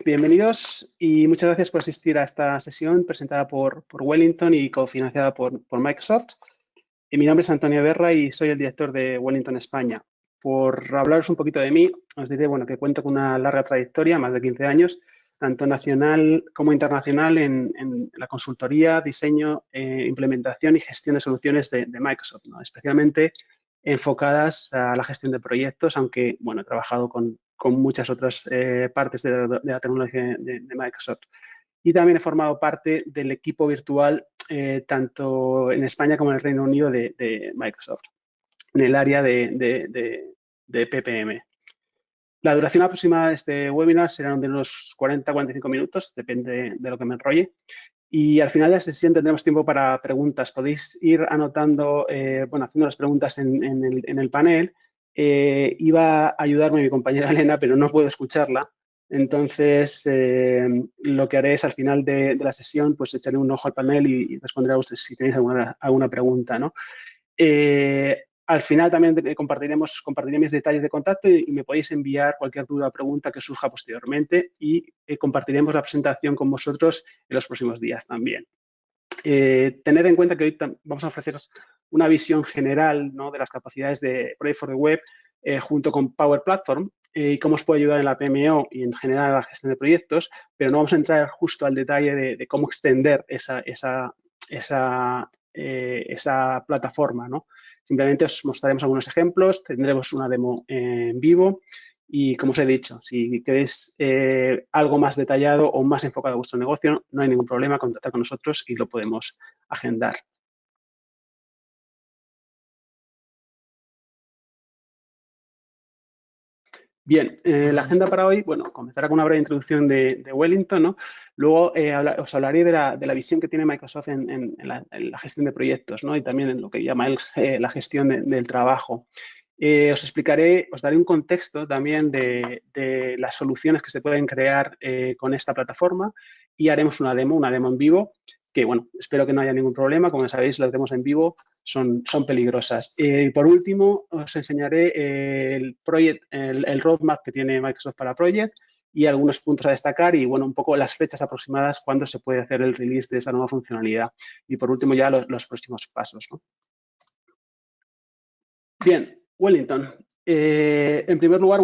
bienvenidos y muchas gracias por asistir a esta sesión presentada por Wellington y cofinanciada por Microsoft. Mi nombre es Antonio Berra y soy el director de Wellington España. Por hablaros un poquito de mí, os diré que cuento con una larga trayectoria, más de 15 años, tanto nacional como internacional en la consultoría, diseño, implementación y gestión de soluciones de Microsoft, ¿no? Especialmente enfocadas a la gestión de proyectos, aunque he trabajado con muchas otras partes de la tecnología de Microsoft. Y también he formado parte del equipo virtual tanto en España como en el Reino Unido de Microsoft, en el área de PPM. La duración aproximada de este webinar será de unos 40-45 minutos, depende de lo que me enrolle. Y al final de la sesión tendremos tiempo para preguntas. Podéis ir anotando, haciendo las preguntas en el panel. Iba a ayudarme mi compañera Elena, pero no puedo escucharla. Entonces, lo que haré es al final de la sesión, pues echaré un ojo al panel y responderé a ustedes si tenéis alguna pregunta, ¿no? Al final también compartiré mis detalles de contacto y me podéis enviar cualquier duda o pregunta que surja posteriormente y compartiremos la presentación con vosotros en los próximos días también. Tened en cuenta que hoy vamos a ofrecer una visión general, ¿no?, de las capacidades de Project for the Web junto con Power Platform y cómo os puede ayudar en la PMO y en general a la gestión de proyectos, pero no vamos a entrar justo al detalle de cómo extender esa plataforma, ¿no? Simplemente os mostraremos algunos ejemplos, tendremos una demo en vivo y, como os he dicho, si queréis algo más detallado o más enfocado a vuestro negocio, no hay ningún problema, contactar con nosotros y lo podemos agendar. Bien, la agenda para hoy, comenzará con una breve introducción de Wellington, ¿no? Luego os hablaré de la visión que tiene Microsoft en la gestión de proyectos, ¿no? Y también en lo que llama la gestión del trabajo. Os daré un contexto también de las soluciones que se pueden crear con esta plataforma y haremos una demo en vivo que, espero que no haya ningún problema. Como sabéis, las demos en vivo son peligrosas. Por último, os enseñaré el roadmap que tiene Microsoft para Project y algunos puntos a destacar y, un poco las fechas aproximadas cuando se puede hacer el release de esa nueva funcionalidad. Y, por último, ya los próximos pasos, ¿no? Bien, Wellington. En primer lugar,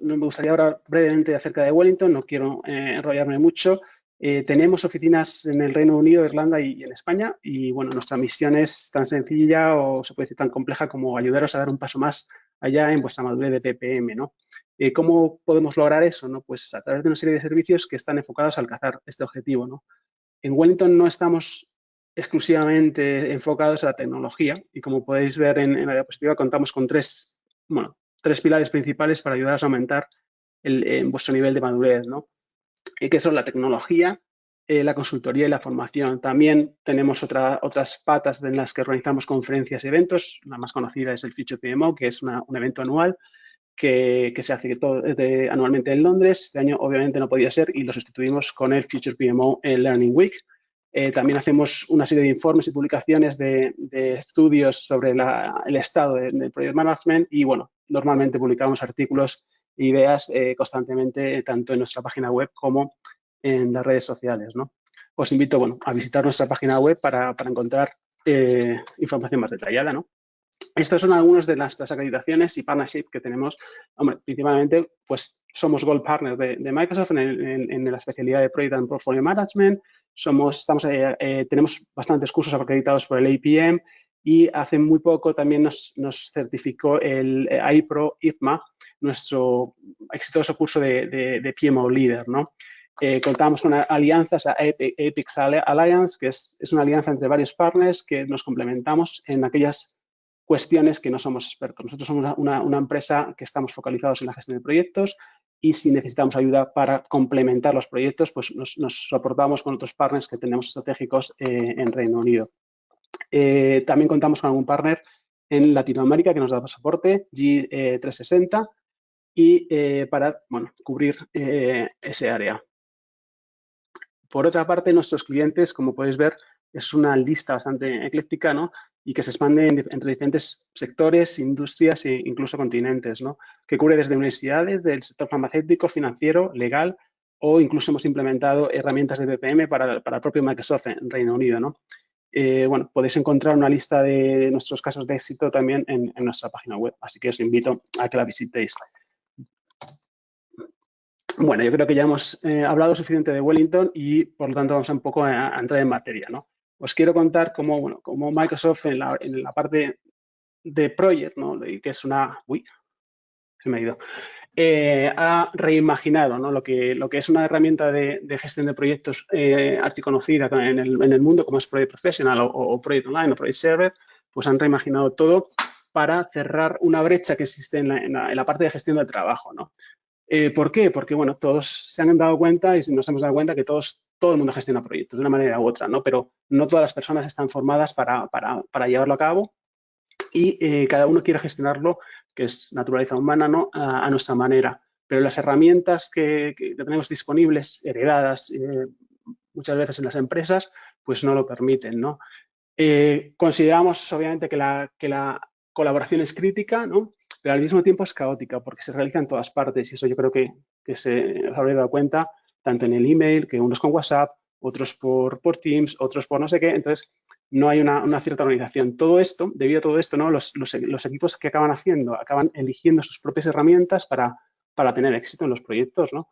me gustaría hablar brevemente acerca de Wellington, no quiero enrollarme mucho. Tenemos oficinas en el Reino Unido, Irlanda y en España y, nuestra misión es tan sencilla o se puede decir tan compleja como ayudaros a dar un paso más allá en vuestra madurez de PPM, ¿no? ¿Cómo podemos lograr eso, no? Pues a través de una serie de servicios que están enfocados a alcanzar este objetivo, ¿no? En Wellington no estamos exclusivamente enfocados a la tecnología y, como podéis ver en la diapositiva, contamos con tres pilares principales para ayudaros a aumentar vuestro nivel de madurez, ¿no? Que son la tecnología, la consultoría y la formación. También tenemos otras patas en las que organizamos conferencias y eventos. La más conocida es el Future PMO, que es un evento anual que se hace anualmente en Londres. Este año obviamente no podía ser y lo sustituimos con el Future PMO Learning Week. También hacemos una serie de informes y publicaciones de estudios sobre el estado del Project Management y, normalmente publicamos artículos e ideas constantemente, tanto en nuestra página web como en las redes sociales, ¿no? Os invito, a visitar nuestra página web para encontrar información más detallada, ¿no? Estas son algunas de las acreditaciones y partnership que tenemos. Principalmente, pues somos Gold Partner de Microsoft en la especialidad de Project and Portfolio Management. Tenemos bastantes cursos acreditados por el APM y hace muy poco también nos certificó el iPro ITMA, nuestro exitoso curso de PMO Leader, ¿no? Contamos con alianzas a Apex Alliance, que es una alianza entre varios partners que nos complementamos en aquellas cuestiones que no somos expertos. Nosotros somos una empresa que estamos focalizados en la gestión de proyectos y si necesitamos ayuda para complementar los proyectos, pues nos soportamos con otros partners que tenemos estratégicos en Reino Unido. También contamos con algún partner en Latinoamérica que nos da soporte, G360, y para cubrir ese área. Por otra parte, nuestros clientes, como podéis ver, es una lista bastante ecléctica, ¿no? Y que se expande entre diferentes sectores, industrias e incluso continentes, ¿no? Que cubre desde universidades, del sector farmacéutico, financiero, legal, o incluso hemos implementado herramientas de BPM para el propio Microsoft en Reino Unido, ¿no? Bueno, podéis encontrar una lista de nuestros casos de éxito también en nuestra página web, así que os invito a que la visitéis. Bueno, yo creo que ya hemos hablado suficiente de Wellington y, por lo tanto, vamos un poco a entrar en materia, ¿no? Os quiero contar cómo Microsoft en la parte de Project, ¿no? Que es una... Uy, se me ha ido. Ha reimaginado, ¿no? lo que es una herramienta de gestión de proyectos archiconocida en el mundo, como es Project Professional o Project Online o Project Server, pues han reimaginado todo para cerrar una brecha que existe en la parte de gestión del trabajo, ¿no? ¿Por qué? Porque, bueno, todos se han dado cuenta y nos hemos dado cuenta que todo el mundo gestiona proyectos de una manera u otra, ¿no? Pero no todas las personas están formadas para llevarlo a cabo y cada uno quiere gestionarlo, que es naturaleza humana, ¿no? A nuestra manera. Pero las herramientas que tenemos disponibles, heredadas muchas veces en las empresas, pues no lo permiten, ¿no? Consideramos, obviamente, que la colaboración es crítica, ¿no? Pero al mismo tiempo es caótica porque se realiza en todas partes y eso yo creo que se os habréis dado cuenta, tanto en el email, que unos con WhatsApp, otros por Teams, otros por no sé qué. Entonces, no hay una cierta organización. Todo esto, debido a todo esto, ¿no? Los equipos que acaban eligiendo sus propias herramientas para tener éxito en los proyectos, ¿no?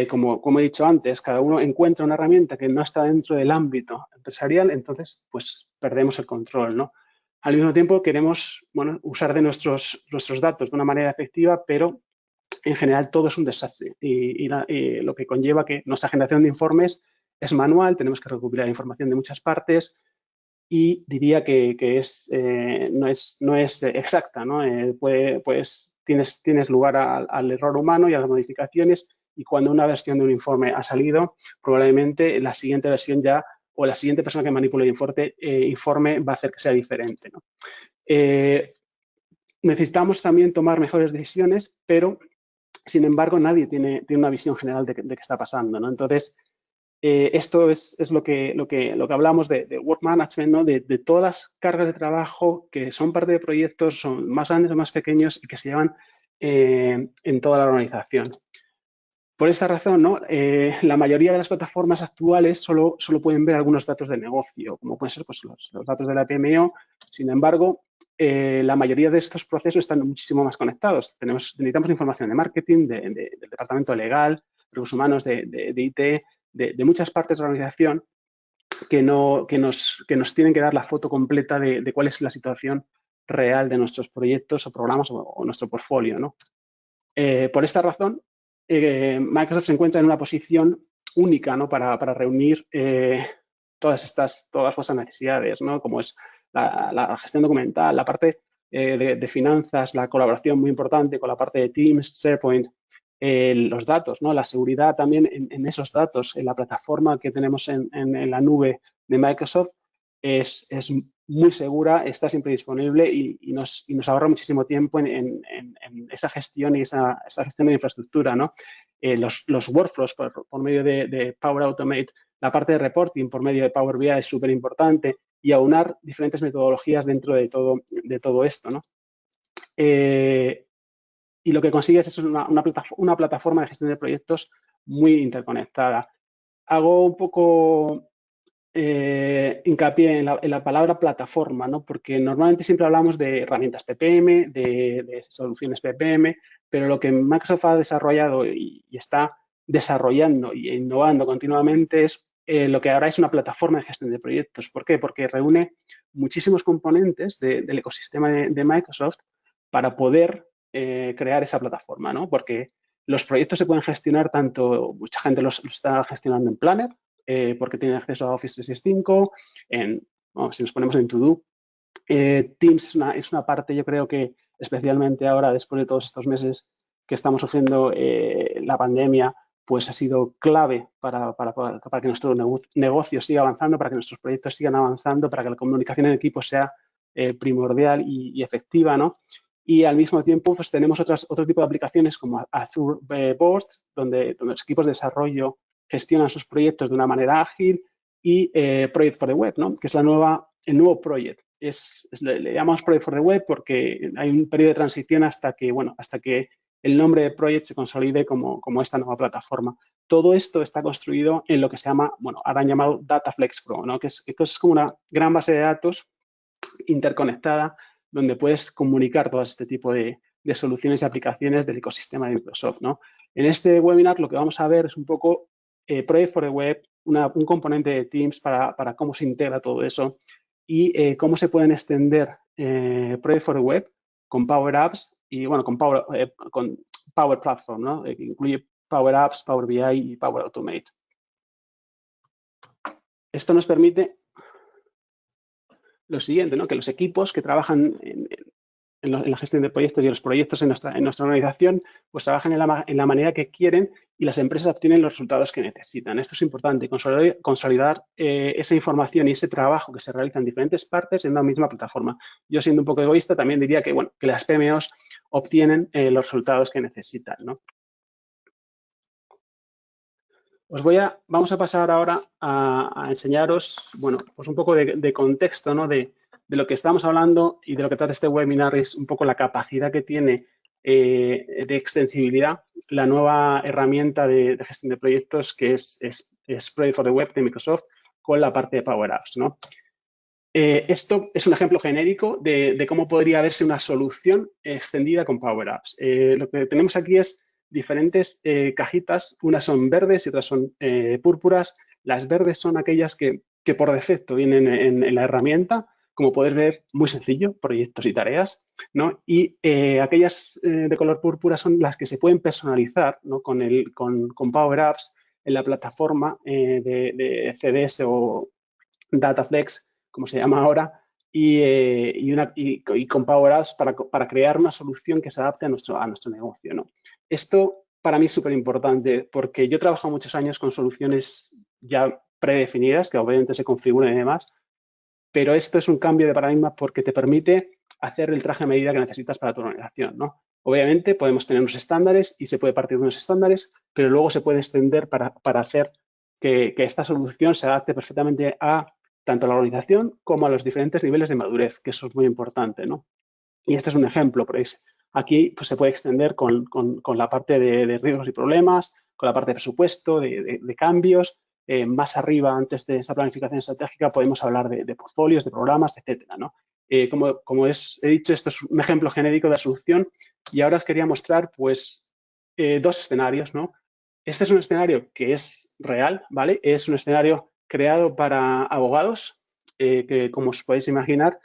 Como he dicho antes, cada uno encuentra una herramienta que no está dentro del ámbito empresarial, entonces pues perdemos el control, ¿no? Al mismo tiempo queremos, bueno, usar de nuestros datos de una manera efectiva, pero en general todo es un desastre y lo que conlleva que nuestra generación de informes es manual, tenemos que recopilar información de muchas partes y diría que no es exacta, ¿no? Pues tienes lugar al error humano y a las modificaciones y cuando una versión de un informe ha salido, probablemente la siguiente versión ya o la siguiente persona que manipule el informe va a hacer que sea diferente, ¿no? Necesitamos también tomar mejores decisiones, pero sin embargo nadie tiene una visión general de qué está pasando, ¿no? Entonces, esto es lo que hablamos de work management, ¿no? De todas las cargas de trabajo que son parte de proyectos, son más grandes o más pequeños y que se llevan en toda la organización. Por esta razón, ¿no? La mayoría de las plataformas actuales solo pueden ver algunos datos de negocio, como pueden ser pues, los datos de la PMO. Sin embargo, la mayoría de estos procesos están muchísimo más conectados. Necesitamos información de marketing, del departamento legal, recursos humanos, de IT, de muchas partes de la organización que nos tienen que dar la foto completa de cuál es la situación real de nuestros proyectos o programas o nuestro portfolio, ¿no? Por esta razón, Microsoft se encuentra en una posición única, ¿no? para reunir todas vuestras necesidades, ¿no? Como es la gestión documental, la parte de finanzas, la colaboración muy importante con la parte de Teams, SharePoint, los datos, ¿no? La seguridad también en esos datos, en la plataforma que tenemos en la nube de Microsoft es muy segura, está siempre disponible y nos ahorra muchísimo tiempo en esa gestión y esa gestión de infraestructura, ¿no? Los workflows por medio de Power Automate, la parte de reporting por medio de Power BI es súper importante y aunar diferentes metodologías dentro de todo esto, ¿no? Y lo que consigues es una plataforma de gestión de proyectos muy interconectada. Hago un poco hincapié en la palabra plataforma, ¿no? Porque normalmente siempre hablamos de herramientas PPM, de soluciones PPM, pero lo que Microsoft ha desarrollado y está desarrollando e innovando continuamente es lo que ahora es una plataforma de gestión de proyectos. ¿Por qué? Porque reúne muchísimos componentes del ecosistema de Microsoft para poder crear esa plataforma, ¿no? Porque los proyectos se pueden gestionar tanto, mucha gente los está gestionando en Planner, porque tienen acceso a Office 365, si nos ponemos en To-Do. Teams es una parte, yo creo que especialmente ahora, después de todos estos meses que estamos sufriendo la pandemia, pues ha sido clave para que nuestro negocio siga avanzando, para que nuestros proyectos sigan avanzando, para que la comunicación en equipo sea primordial y efectiva, ¿no? Y al mismo tiempo, pues tenemos otro tipo de aplicaciones como Azure Boards, donde los equipos de desarrollo gestionan sus proyectos de una manera ágil y Project for the Web, ¿no? Que es el nuevo Project. Le llamamos Project for the Web porque hay un periodo de transición hasta que el nombre de Project se consolide como esta nueva plataforma. Todo esto está construido en lo que se llama, bueno, ahora han llamado DataFlex Pro, ¿no? que es como una gran base de datos interconectada donde puedes comunicar todo este tipo de soluciones y aplicaciones del ecosistema de Microsoft, ¿no? En este webinar lo que vamos a ver es un poco Project for the Web, un componente de Teams para cómo se integra todo eso y cómo se pueden extender Project for the Web con Power Apps y, bueno, con Power Platform, ¿no? Que incluye Power Apps, Power BI y Power Automate. Esto nos permite lo siguiente, ¿no? Que los equipos que trabajan en la gestión de proyectos y los proyectos en nuestra organización, pues trabajan en la manera que quieren y las empresas obtienen los resultados que necesitan. Esto es importante, consolidar esa información y ese trabajo que se realiza en diferentes partes en una misma plataforma. Yo, siendo un poco egoísta, también diría que, bueno, que las PMOs obtienen los resultados que necesitan, ¿no? Vamos a pasar ahora a enseñaros, bueno, pues un poco de contexto, ¿no? De lo que estamos hablando y de lo que trata este webinar es un poco la capacidad que tiene de extensibilidad la nueva herramienta de gestión de proyectos que es Project for the Web de Microsoft con la parte de Power Apps, ¿no? Esto es un ejemplo genérico de cómo podría verse una solución extendida con Power Apps. Lo que tenemos aquí es diferentes cajitas, unas son verdes y otras son púrpuras. Las verdes son aquellas que por defecto vienen en la herramienta, como podéis ver, muy sencillo, proyectos y tareas, ¿no? Y aquellas de color púrpura son las que se pueden personalizar, ¿no? con Power Apps en la plataforma de CDS o DataFlex, como se llama ahora, y con Power Apps para crear una solución que se adapte a nuestro negocio, ¿no? Esto para mí es súper importante porque yo he trabajado muchos años con soluciones ya predefinidas que obviamente se configuran y demás, pero esto es un cambio de paradigma porque te permite hacer el traje a medida que necesitas para tu organización, ¿no? Obviamente podemos tener unos estándares y se puede partir de unos estándares, pero luego se puede extender para hacer que esta solución se adapte perfectamente a tanto a la organización como a los diferentes niveles de madurez, que eso es muy importante, ¿no? Y este es un ejemplo, pues aquí pues, se puede extender con la parte de riesgos y problemas, con la parte de presupuesto, de cambios. Más arriba, antes de esa planificación estratégica, podemos hablar de portfolios, de programas, etcétera, ¿no? Como he dicho, esto es un ejemplo genérico de la solución y ahora os quería mostrar, pues, dos escenarios, ¿no? Este es un escenario que es real, ¿vale? Es un escenario creado para abogados, que, como os podéis imaginar,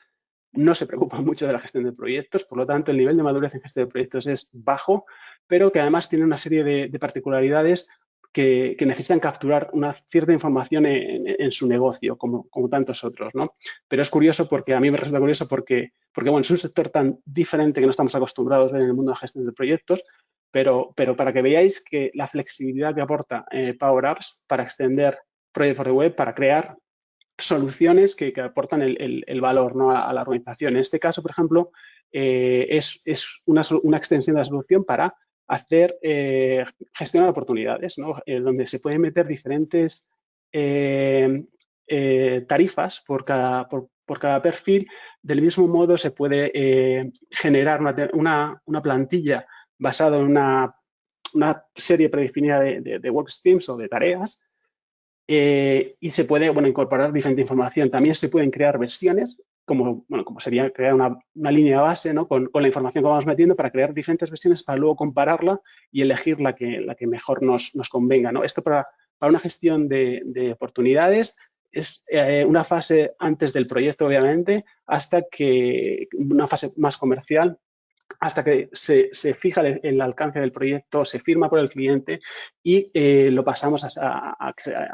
no se preocupan mucho de la gestión de proyectos, por lo tanto, el nivel de madurez en gestión de proyectos es bajo, pero que además tiene una serie de particularidades que necesitan capturar una cierta información en su negocio, como tantos otros, ¿no? Pero es curioso porque a mí me resulta curioso porque bueno, es un sector tan diferente que no estamos acostumbrados a ver en el mundo de la gestión de proyectos, pero para que veáis que la flexibilidad que aporta Power Apps para extender Project for the Web, para crear soluciones que aportan el valor, ¿no? a la organización. En este caso, por ejemplo, es una extensión de la solución para hacer gestionar oportunidades, ¿no? Donde se pueden meter diferentes tarifas por cada perfil. Del mismo modo, se puede generar una plantilla basada en una serie predefinida de work streams o de tareas. Y se puede, bueno, incorporar diferente información. También se pueden crear versiones, como sería crear una línea base, ¿no? con la información que vamos metiendo para crear diferentes versiones para luego compararla y elegir la que mejor nos convenga, ¿no? Esto para una gestión de oportunidades es una fase antes del proyecto, obviamente, hasta que una fase más comercial, hasta que se fija el alcance del proyecto, se firma por el cliente y lo pasamos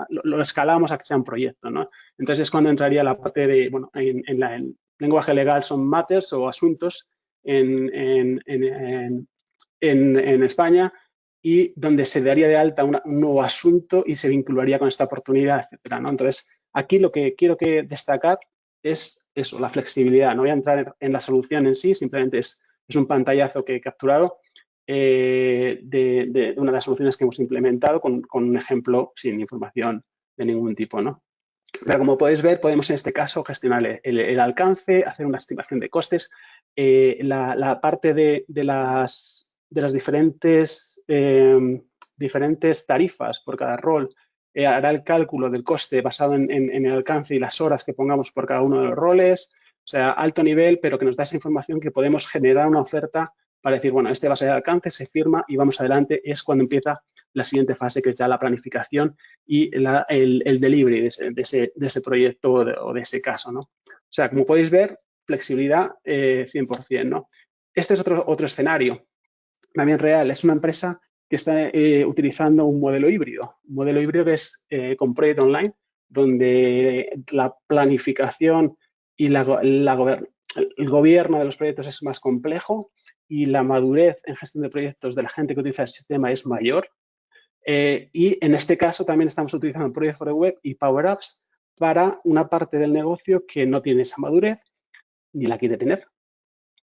lo escalamos a que sea un proyecto, ¿no? Entonces es cuando entraría la parte de, bueno, en el lenguaje legal son matters o asuntos en España, y donde se daría de alta un nuevo asunto y se vincularía con esta oportunidad, etcétera, ¿no? Entonces, aquí lo que quiero destacar es eso, la flexibilidad. No voy a entrar en la solución en sí, simplemente es un pantallazo que he capturado de una de las soluciones que hemos implementado con un ejemplo sin información de ningún tipo, ¿no? Pero como podéis ver, podemos en este caso gestionar el alcance, hacer una estimación de costes. La parte de las de las diferentes tarifas por cada rol, hará el cálculo del coste basado en el alcance y las horas que pongamos por cada uno de los roles. O sea, alto nivel, pero que nos da esa información que podemos generar una oferta para decir, bueno, este va a ser el alcance, se firma y vamos adelante. Es cuando empieza la siguiente fase, que es ya la planificación y el delivery de ese proyecto o de ese caso, ¿no? O sea, como podéis ver, flexibilidad 100%, ¿no? Este es otro escenario, también real. Es una empresa que está utilizando un modelo híbrido. Un modelo híbrido que es con Project Online, donde la planificación y el gobierno de los proyectos es más complejo y la madurez en gestión de proyectos de la gente que utiliza el sistema es mayor. Y en este caso también estamos utilizando Project for the Web y Power Apps para una parte del negocio que no tiene esa madurez ni la quiere tener,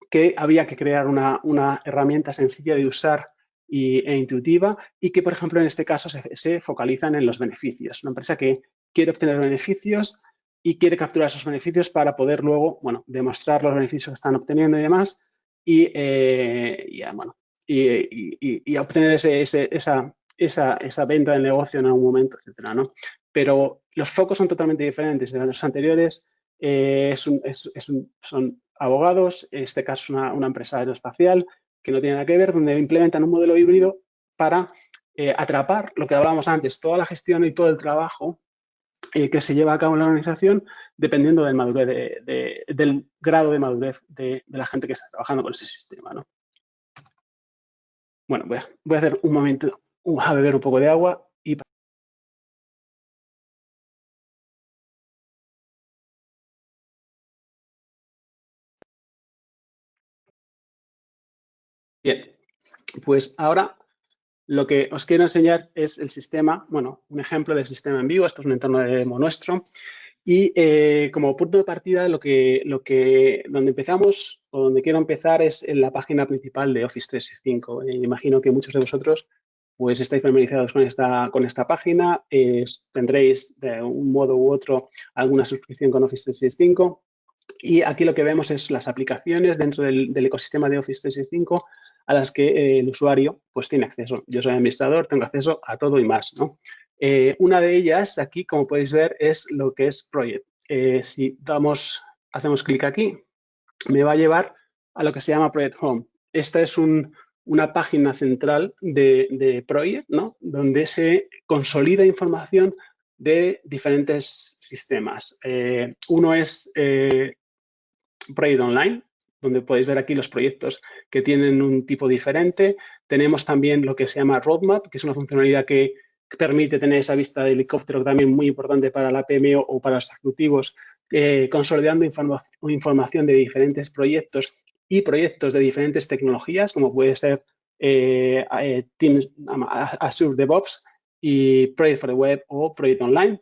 que había que crear una herramienta sencilla de usar e intuitiva y que, por ejemplo, en este caso se focalizan en los beneficios. Una empresa que quiere obtener beneficios y quiere capturar esos beneficios para poder luego, bueno, demostrar los beneficios que están obteniendo y demás y obtener esa venta del negocio en algún momento, etcétera, ¿no? Pero los focos son totalmente diferentes. En los anteriores son abogados, en este caso es una empresa aeroespacial que no tiene nada que ver, donde implementan un modelo híbrido para atrapar lo que hablábamos antes, toda la gestión y todo el trabajo que se lleva a cabo en la organización dependiendo del grado de madurez de la gente que está trabajando con ese sistema, ¿no? Bueno, voy a hacer un momento, a beber un poco de agua y... Bien, pues ahora lo que os quiero enseñar es el sistema, bueno, un ejemplo del sistema en vivo. Esto es un entorno de demo nuestro. Y como punto de partida, donde empezamos o donde quiero empezar es en la página principal de Office 365. Imagino que muchos de vosotros pues estáis familiarizados con esta página, tendréis de un modo u otro alguna suscripción con Office 365 y aquí lo que vemos es las aplicaciones dentro del ecosistema de Office 365 a las que el usuario pues tiene acceso. Yo soy administrador, tengo acceso a todo y más, ¿no? Una de ellas, aquí, como podéis ver, es lo que es Project. Si hacemos clic aquí, me va a llevar a lo que se llama Project Home. Esta es una página central de Project, ¿no? Donde se consolida información de diferentes sistemas. Uno es Project Online, donde podéis ver aquí los proyectos que tienen un tipo diferente. Tenemos también lo que se llama Roadmap, que es una funcionalidad que permite tener esa vista de helicóptero también muy importante para la PMO o para los ejecutivos, consolidando información de diferentes proyectos y proyectos de diferentes tecnologías, como puede ser Teams, Azure DevOps y Project for the Web o Project Online.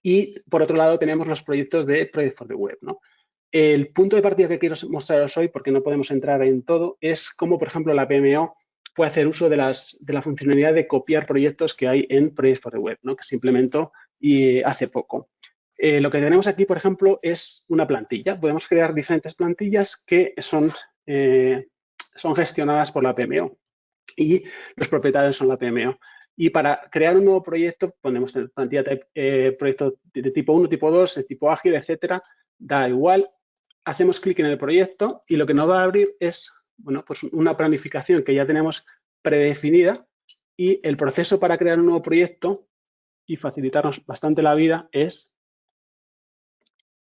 Y por otro lado tenemos los proyectos de Project for the Web, ¿no? El punto de partida que quiero mostraros hoy, porque no podemos entrar en todo, es cómo, por ejemplo, la PMO puede hacer uso de la funcionalidad de copiar proyectos que hay en Project for the Web, ¿no? Que se implementó hace poco. Lo que tenemos aquí, por ejemplo, es una plantilla. Podemos crear diferentes plantillas que son gestionadas por la PMO y los propietarios son la PMO. Y para crear un nuevo proyecto, ponemos plantilla proyecto de tipo 1, tipo 2, de tipo ágil, etcétera. Da igual. Hacemos clic en el proyecto y lo que nos va a abrir es, bueno, pues una planificación que ya tenemos predefinida y el proceso para crear un nuevo proyecto y facilitarnos bastante la vida es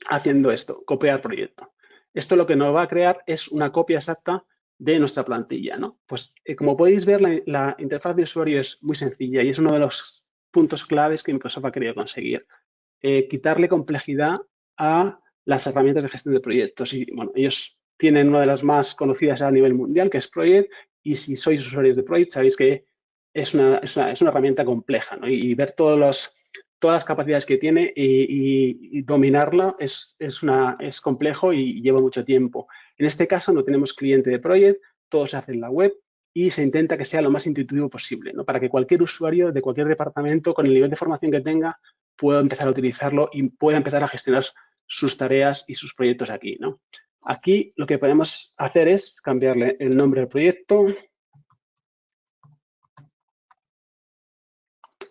haciendo esto, copiar proyecto. Esto lo que nos va a crear es una copia exacta de nuestra plantilla, ¿no? Pues como podéis ver, la interfaz de usuario es muy sencilla y es uno de los puntos claves que Microsoft ha querido conseguir. Quitarle complejidad a las herramientas de gestión de proyectos. Y bueno, ellos tienen una de las más conocidas a nivel mundial, que es Project, y si sois usuarios de Project sabéis que es una herramienta compleja, ¿no? Y ver todas las capacidades que tiene y dominarla es complejo y lleva mucho tiempo. En este caso no tenemos cliente de Project, todo se hace en la web y se intenta que sea lo más intuitivo posible, ¿no? Para que cualquier usuario de cualquier departamento, con el nivel de formación que tenga, pueda empezar a utilizarlo y pueda empezar a gestionar sus tareas y sus proyectos aquí, ¿no? Aquí lo que podemos hacer es cambiarle el nombre al proyecto.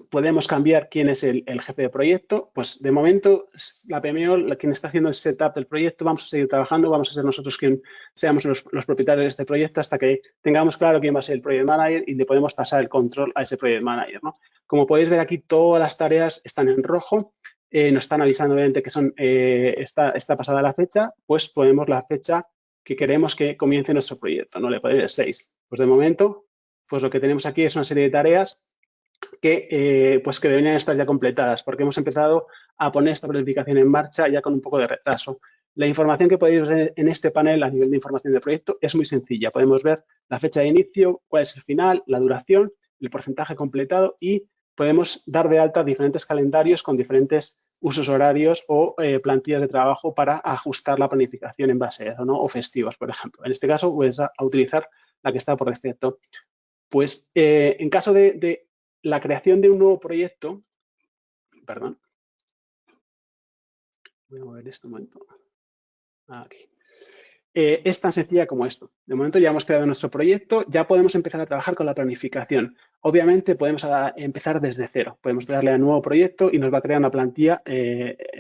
Podemos cambiar quién es el jefe de proyecto. Pues de momento, la PMO, quien está haciendo el setup del proyecto, vamos a seguir trabajando, vamos a ser nosotros quien seamos los propietarios de este proyecto hasta que tengamos claro quién va a ser el Project Manager y le podemos pasar el control a ese Project Manager, ¿no? Como podéis ver aquí, todas las tareas están en rojo. Nos están avisando, obviamente, que está pasada la fecha, pues ponemos la fecha que queremos que comience nuestro proyecto, ¿no? Le podéis ver 6. Pues de momento, pues lo que tenemos aquí es una serie de tareas que deberían estar ya completadas, porque hemos empezado a poner esta planificación en marcha ya con un poco de retraso. La información que podéis ver en este panel a nivel de información del proyecto es muy sencilla. Podemos ver la fecha de inicio, cuál es el final, la duración, el porcentaje completado y podemos dar de alta diferentes calendarios con diferentes usos horarios o plantillas de trabajo para ajustar la planificación en base a eso, ¿no? O festivos, por ejemplo. En este caso, pues a utilizar la que está por defecto. Pues en caso de la creación de un nuevo proyecto, perdón, voy a mover esto un momento, aquí. Es tan sencilla como esto. De momento ya hemos creado nuestro proyecto, ya podemos empezar a trabajar con la planificación. Obviamente podemos empezar desde cero. Podemos darle a un nuevo proyecto y nos va a crear una plantilla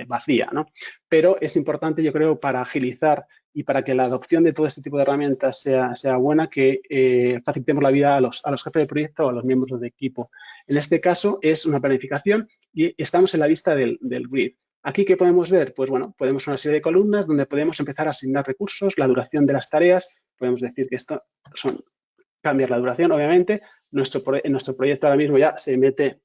vacía, ¿no? Pero es importante, yo creo, para agilizar y para que la adopción de todo este tipo de herramientas sea buena, que facilitemos la vida a los jefes de proyecto o a los miembros del equipo. En este caso es una planificación y estamos en la vista del grid. Aquí, ¿qué podemos ver? Pues bueno, podemos una serie de columnas donde podemos empezar a asignar recursos, la duración de las tareas. Podemos decir que esto cambiar la duración, obviamente. Nuestro proyecto ahora mismo ya se mete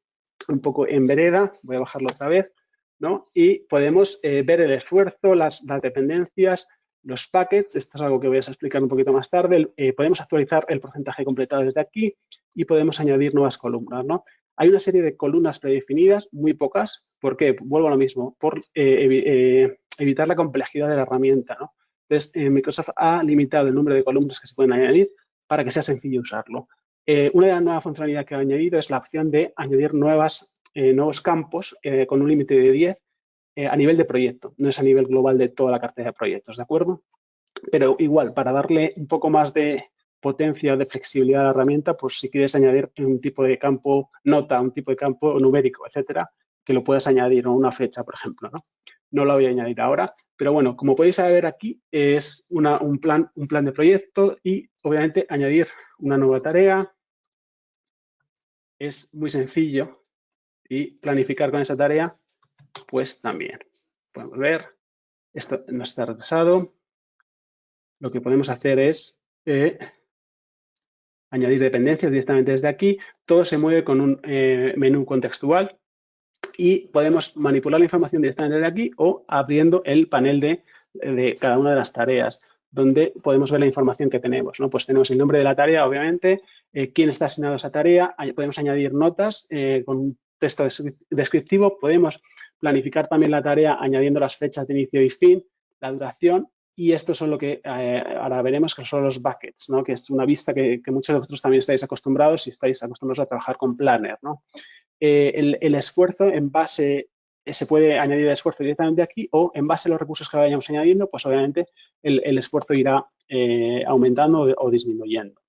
un poco en vereda. Voy a bajarlo otra vez, ¿no? Y podemos ver el esfuerzo, las dependencias, los packets. Esto es algo que voy a explicar un poquito más tarde. Podemos actualizar el porcentaje completado desde aquí y podemos añadir nuevas columnas, ¿no? Hay una serie de columnas predefinidas, muy pocas. ¿Por qué? Vuelvo a lo mismo, por evitar la complejidad de la herramienta, ¿no? Entonces, Microsoft ha limitado el número de columnas que se pueden añadir para que sea sencillo usarlo. Una de las nuevas funcionalidades que ha añadido es la opción de añadir nuevos campos con un límite de 10 a nivel de proyecto. No es a nivel global de toda la cartera de proyectos, ¿de acuerdo? Pero igual, para darle un poco más de potencia o de flexibilidad a la herramienta, pues si quieres añadir un tipo de campo nota, un tipo de campo numérico, etcétera, que lo puedas añadir, o una fecha, por ejemplo, ¿no? No la voy a añadir ahora, pero bueno, como podéis ver aquí, es un plan de proyecto y, obviamente, añadir una nueva tarea es muy sencillo y planificar con esa tarea, pues también. Podemos ver, esto no está retrasado. Lo que podemos hacer es añadir dependencias directamente desde aquí. Todo se mueve con un menú contextual y podemos manipular la información directamente desde aquí o abriendo el panel de cada una de las tareas, donde podemos ver la información que tenemos, ¿no? Pues tenemos el nombre de la tarea, obviamente, quién está asignado a esa tarea, podemos añadir notas con un texto descriptivo, podemos planificar también la tarea añadiendo las fechas de inicio y fin, la duración, y esto son lo que ahora veremos, que son los buckets, ¿no? Que es una vista que muchos de vosotros también estáis acostumbrados y estáis acostumbrados a trabajar con Planner, ¿no? El esfuerzo en base, se puede añadir el esfuerzo directamente aquí o en base a los recursos que vayamos añadiendo, pues obviamente el esfuerzo irá aumentando o disminuyendo.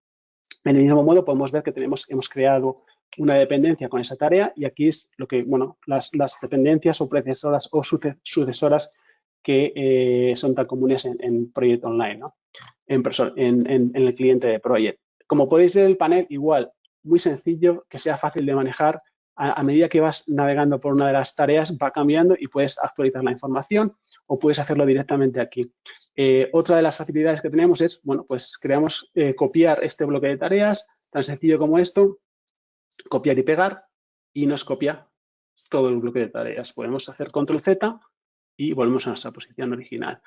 En el mismo modo podemos ver que hemos creado una dependencia con esa tarea y aquí es lo que, bueno, las dependencias o predecesoras o sucesoras que son tan comunes en Project Online, ¿no? En el cliente de Project. Como podéis ver, el panel igual, muy sencillo, que sea fácil de manejar. A medida que vas navegando por una de las tareas, va cambiando y puedes actualizar la información o puedes hacerlo directamente aquí. Otra de las facilidades que tenemos es, bueno, pues copiar este bloque de tareas, tan sencillo como esto, copiar y pegar, y nos copia todo el bloque de tareas. Podemos hacer control Z y volvemos a nuestra posición original.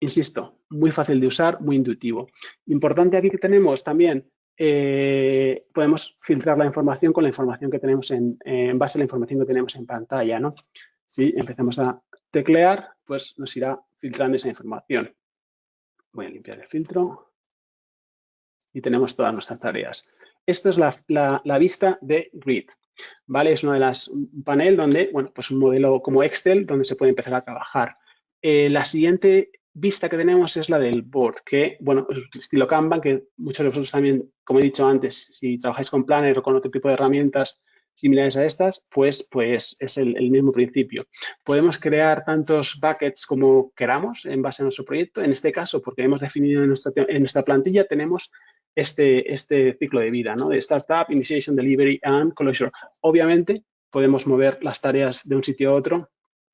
Insisto, muy fácil de usar, muy intuitivo. Importante aquí que tenemos también, podemos filtrar la información con la información que tenemos en base a la información que tenemos en pantalla, ¿no? Si empezamos a teclear, pues nos irá filtrando esa información. Voy a limpiar el filtro y tenemos todas nuestras tareas. Esto es la vista de Grid, ¿vale? Es un panel donde, bueno, pues un modelo como Excel donde se puede empezar a trabajar. La siguiente vista que tenemos es la del board, que, bueno, estilo Kanban, que muchos de vosotros también, como he dicho antes, si trabajáis con Planner o con otro tipo de herramientas similares a estas, pues es el mismo principio. Podemos crear tantos buckets como queramos en base a nuestro proyecto. En este caso, porque hemos definido en nuestra plantilla, tenemos este ciclo de vida, ¿no? De Startup, Initiation, Delivery and Closure. Obviamente, podemos mover las tareas de un sitio a otro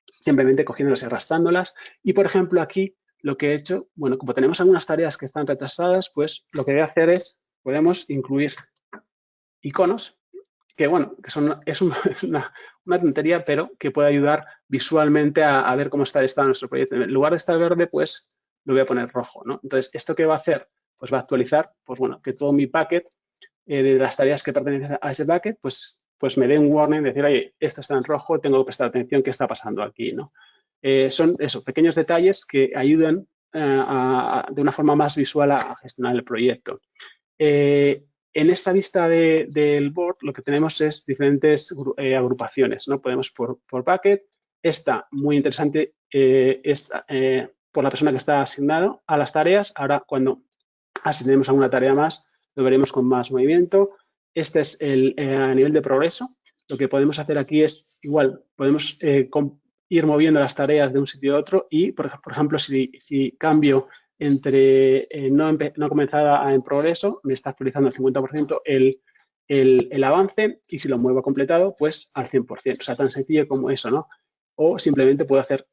simplemente cogiéndolas y arrastrándolas. Y, por ejemplo, aquí lo que he hecho, bueno, como tenemos algunas tareas que están retrasadas, pues lo que voy a hacer es, podemos incluir iconos, que bueno, es una tontería, pero que puede ayudar visualmente a ver cómo está el estado de nuestro proyecto. En lugar de estar verde, pues lo voy a poner rojo, ¿no? Entonces, ¿esto qué va a hacer? Pues va a actualizar, pues bueno, que todo mi bucket de las tareas que pertenecen a ese bucket, pues me dé un warning, decir, oye, esto está en rojo, tengo que prestar atención, ¿qué está pasando aquí? ¿No? Son esos pequeños detalles que ayudan de una forma más visual a gestionar el proyecto. En esta vista del board lo que tenemos es diferentes agrupaciones, ¿no? Podemos por bucket. Esta, muy interesante, es por la persona que está asignado a las tareas. Ahora, cuando asignemos alguna tarea más, lo veremos con más movimiento. Este es a nivel de progreso. Lo que podemos hacer aquí es, igual, podemos ir moviendo las tareas de un sitio a otro y, por ejemplo, si cambio entre no comenzada en progreso, me está actualizando el 50% el avance, y si lo muevo a completado, pues al 100%. O sea, tan sencillo como eso, ¿no? O simplemente puedo hacer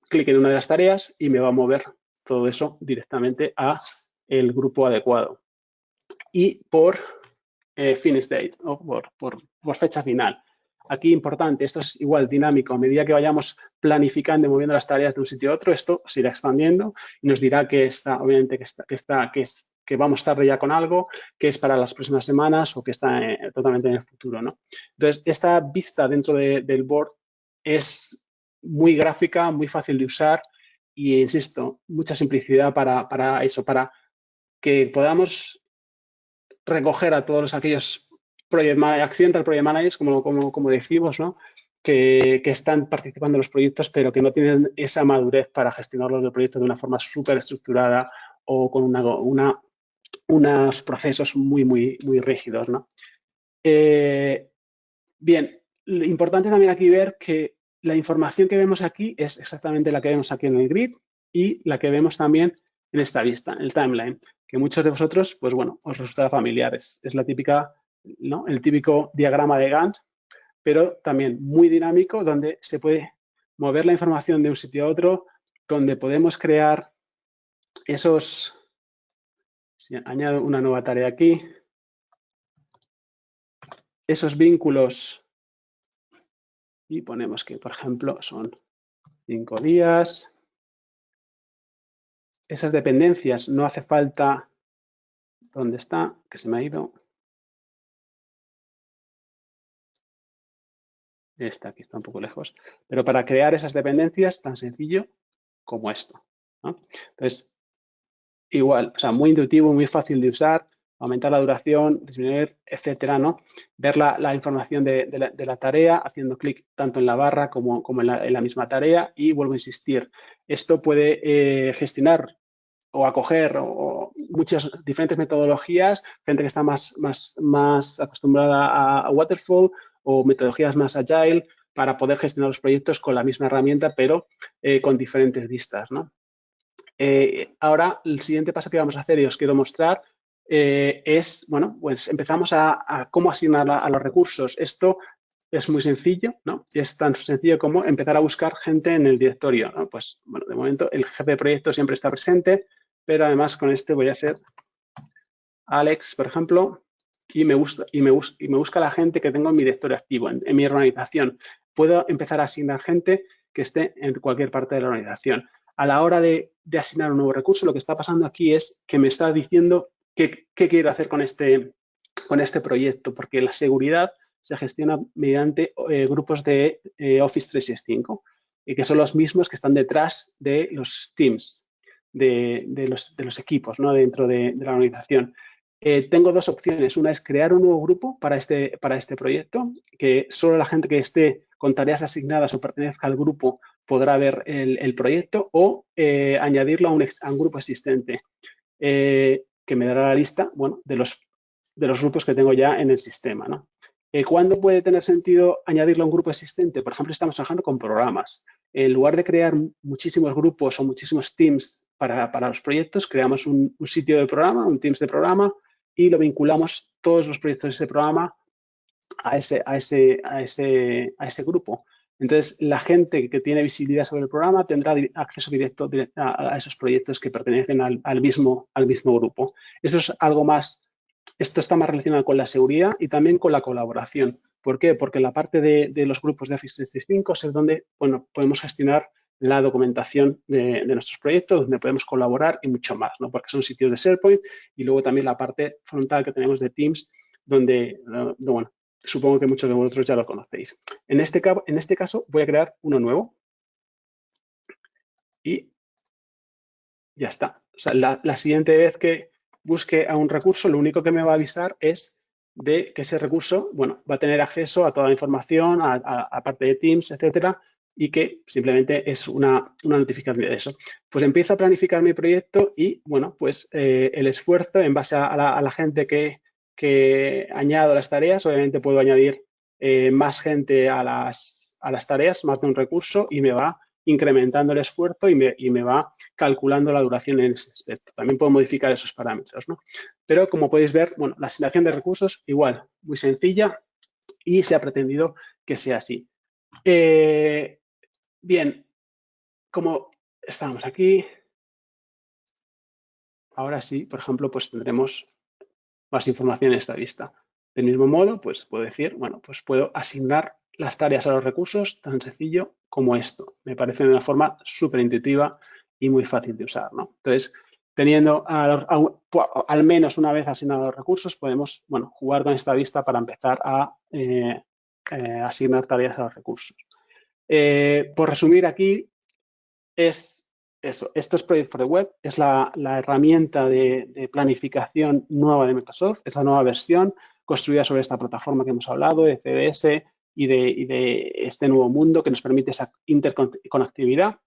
clic en una de las tareas y me va a mover todo eso directamente a el grupo adecuado. Y por finish date, o por fecha final. Aquí importante, esto es igual dinámico. A medida que vayamos planificando y moviendo las tareas de un sitio a otro, esto se irá expandiendo y nos dirá que está, obviamente, que vamos tarde ya con algo, que es para las próximas semanas o que está totalmente en el futuro, ¿no? Entonces, esta vista dentro del board es muy gráfica, muy fácil de usar y, insisto, mucha simplicidad para eso, para que podamos recoger a todos aquellos accidental project managers, como decimos, ¿no? Que están participando en los proyectos, pero que no tienen esa madurez para gestionar los proyectos de una forma súper estructurada o con unos procesos muy rígidos, ¿no? Bien, lo importante también aquí ver que la información que vemos aquí es exactamente la que vemos aquí en el grid y la que vemos también en esta vista, en el timeline, que muchos de vosotros, pues bueno, os resultará familiar. Es la típica, ¿no? El típico diagrama de Gantt, pero también muy dinámico, donde se puede mover la información de un sitio a otro, donde podemos crear esos... Si añado una nueva tarea aquí, esos vínculos, y ponemos que, por ejemplo, son 5 días. Esas dependencias no hace falta... ¿Dónde está? Que se me ha ido. Esta aquí está un poco lejos. Pero para crear esas dependencias, tan sencillo como esto, ¿no? Entonces, igual, o sea, muy intuitivo, muy fácil de usar, aumentar la duración, disminuir, etcétera, ¿no? Ver la información de la tarea, haciendo clic tanto en la barra como en la misma tarea, y vuelvo a insistir, esto puede gestionar o acoger o muchas diferentes metodologías, gente que está más acostumbrada a Waterfall o metodologías más agile para poder gestionar los proyectos con la misma herramienta, pero con diferentes vistas, ¿no? Ahora, el siguiente paso que vamos a hacer y os quiero mostrar es, bueno, pues empezamos a cómo asignar a los recursos. Esto es muy sencillo, ¿no? Es tan sencillo como empezar a buscar gente en el directorio, ¿no? Pues, bueno, de momento el jefe de proyecto siempre está presente, pero además con este voy a hacer Alex, por ejemplo, y me busca la gente que tengo en mi directorio activo, en mi organización. Puedo empezar a asignar gente que esté en cualquier parte de la organización. A la hora de asignar un nuevo recurso, lo que está pasando aquí es que me está diciendo qué quiero hacer con este proyecto, porque la seguridad se gestiona mediante grupos de Office 365, que son los mismos que están detrás de los teams, de los equipos, ¿no? Dentro de la organización. Tengo dos opciones. Una es crear un nuevo grupo para este proyecto, que solo la gente que esté con tareas asignadas o pertenezca al grupo podrá ver el proyecto, o añadirlo a un grupo existente, que me dará la lista, bueno, de los grupos que tengo ya en el sistema, ¿no? ¿Cuándo puede tener sentido añadirlo a un grupo existente? Por ejemplo, estamos trabajando con programas. En lugar de crear muchísimos grupos o muchísimos teams para los proyectos, creamos un sitio de programa, un teams de programa, y lo vinculamos todos los proyectos de ese programa a ese grupo. Entonces, la gente que tiene visibilidad sobre el programa tendrá acceso directo a esos proyectos que pertenecen al mismo grupo. Eso es algo más, esto está más relacionado con la seguridad y también con la colaboración. ¿Por qué? Porque la parte de los grupos de Office 365 es donde, bueno, podemos gestionar la documentación de nuestros proyectos, donde podemos colaborar y mucho más, ¿no? Porque son sitios de SharePoint y luego también la parte frontal que tenemos de Teams, donde, bueno, supongo que muchos de vosotros ya lo conocéis. En este caso voy a crear uno nuevo y ya está. O sea, la siguiente vez que busque a un recurso, lo único que me va a avisar es de que ese recurso, bueno, va a tener acceso a toda la información, a parte de Teams, etcétera, y que simplemente es una notificación de eso. Pues empiezo a planificar mi proyecto y, bueno, pues el esfuerzo en base a la gente que añado las tareas, obviamente puedo añadir más gente a las tareas, más de un recurso, y me va incrementando el esfuerzo y me va calculando la duración en ese aspecto. También puedo modificar esos parámetros, ¿no? Pero como podéis ver, bueno, la asignación de recursos igual, muy sencilla y se ha pretendido que sea así. Bien, como estamos aquí, ahora sí, por ejemplo, pues tendremos más información en esta vista. Del mismo modo, pues puedo decir, bueno, pues puedo asignar las tareas a los recursos tan sencillo como esto. Me parece de una forma súper intuitiva y muy fácil de usar, ¿no? Entonces, teniendo al menos una vez asignados los recursos, podemos, bueno, jugar con esta vista para empezar a asignar tareas a los recursos. Por resumir aquí, es eso. Esto es Project for the Web, es la herramienta de planificación nueva de Microsoft, es la nueva versión construida sobre esta plataforma que hemos hablado, de CDS y de este nuevo mundo que nos permite esa interconectividad.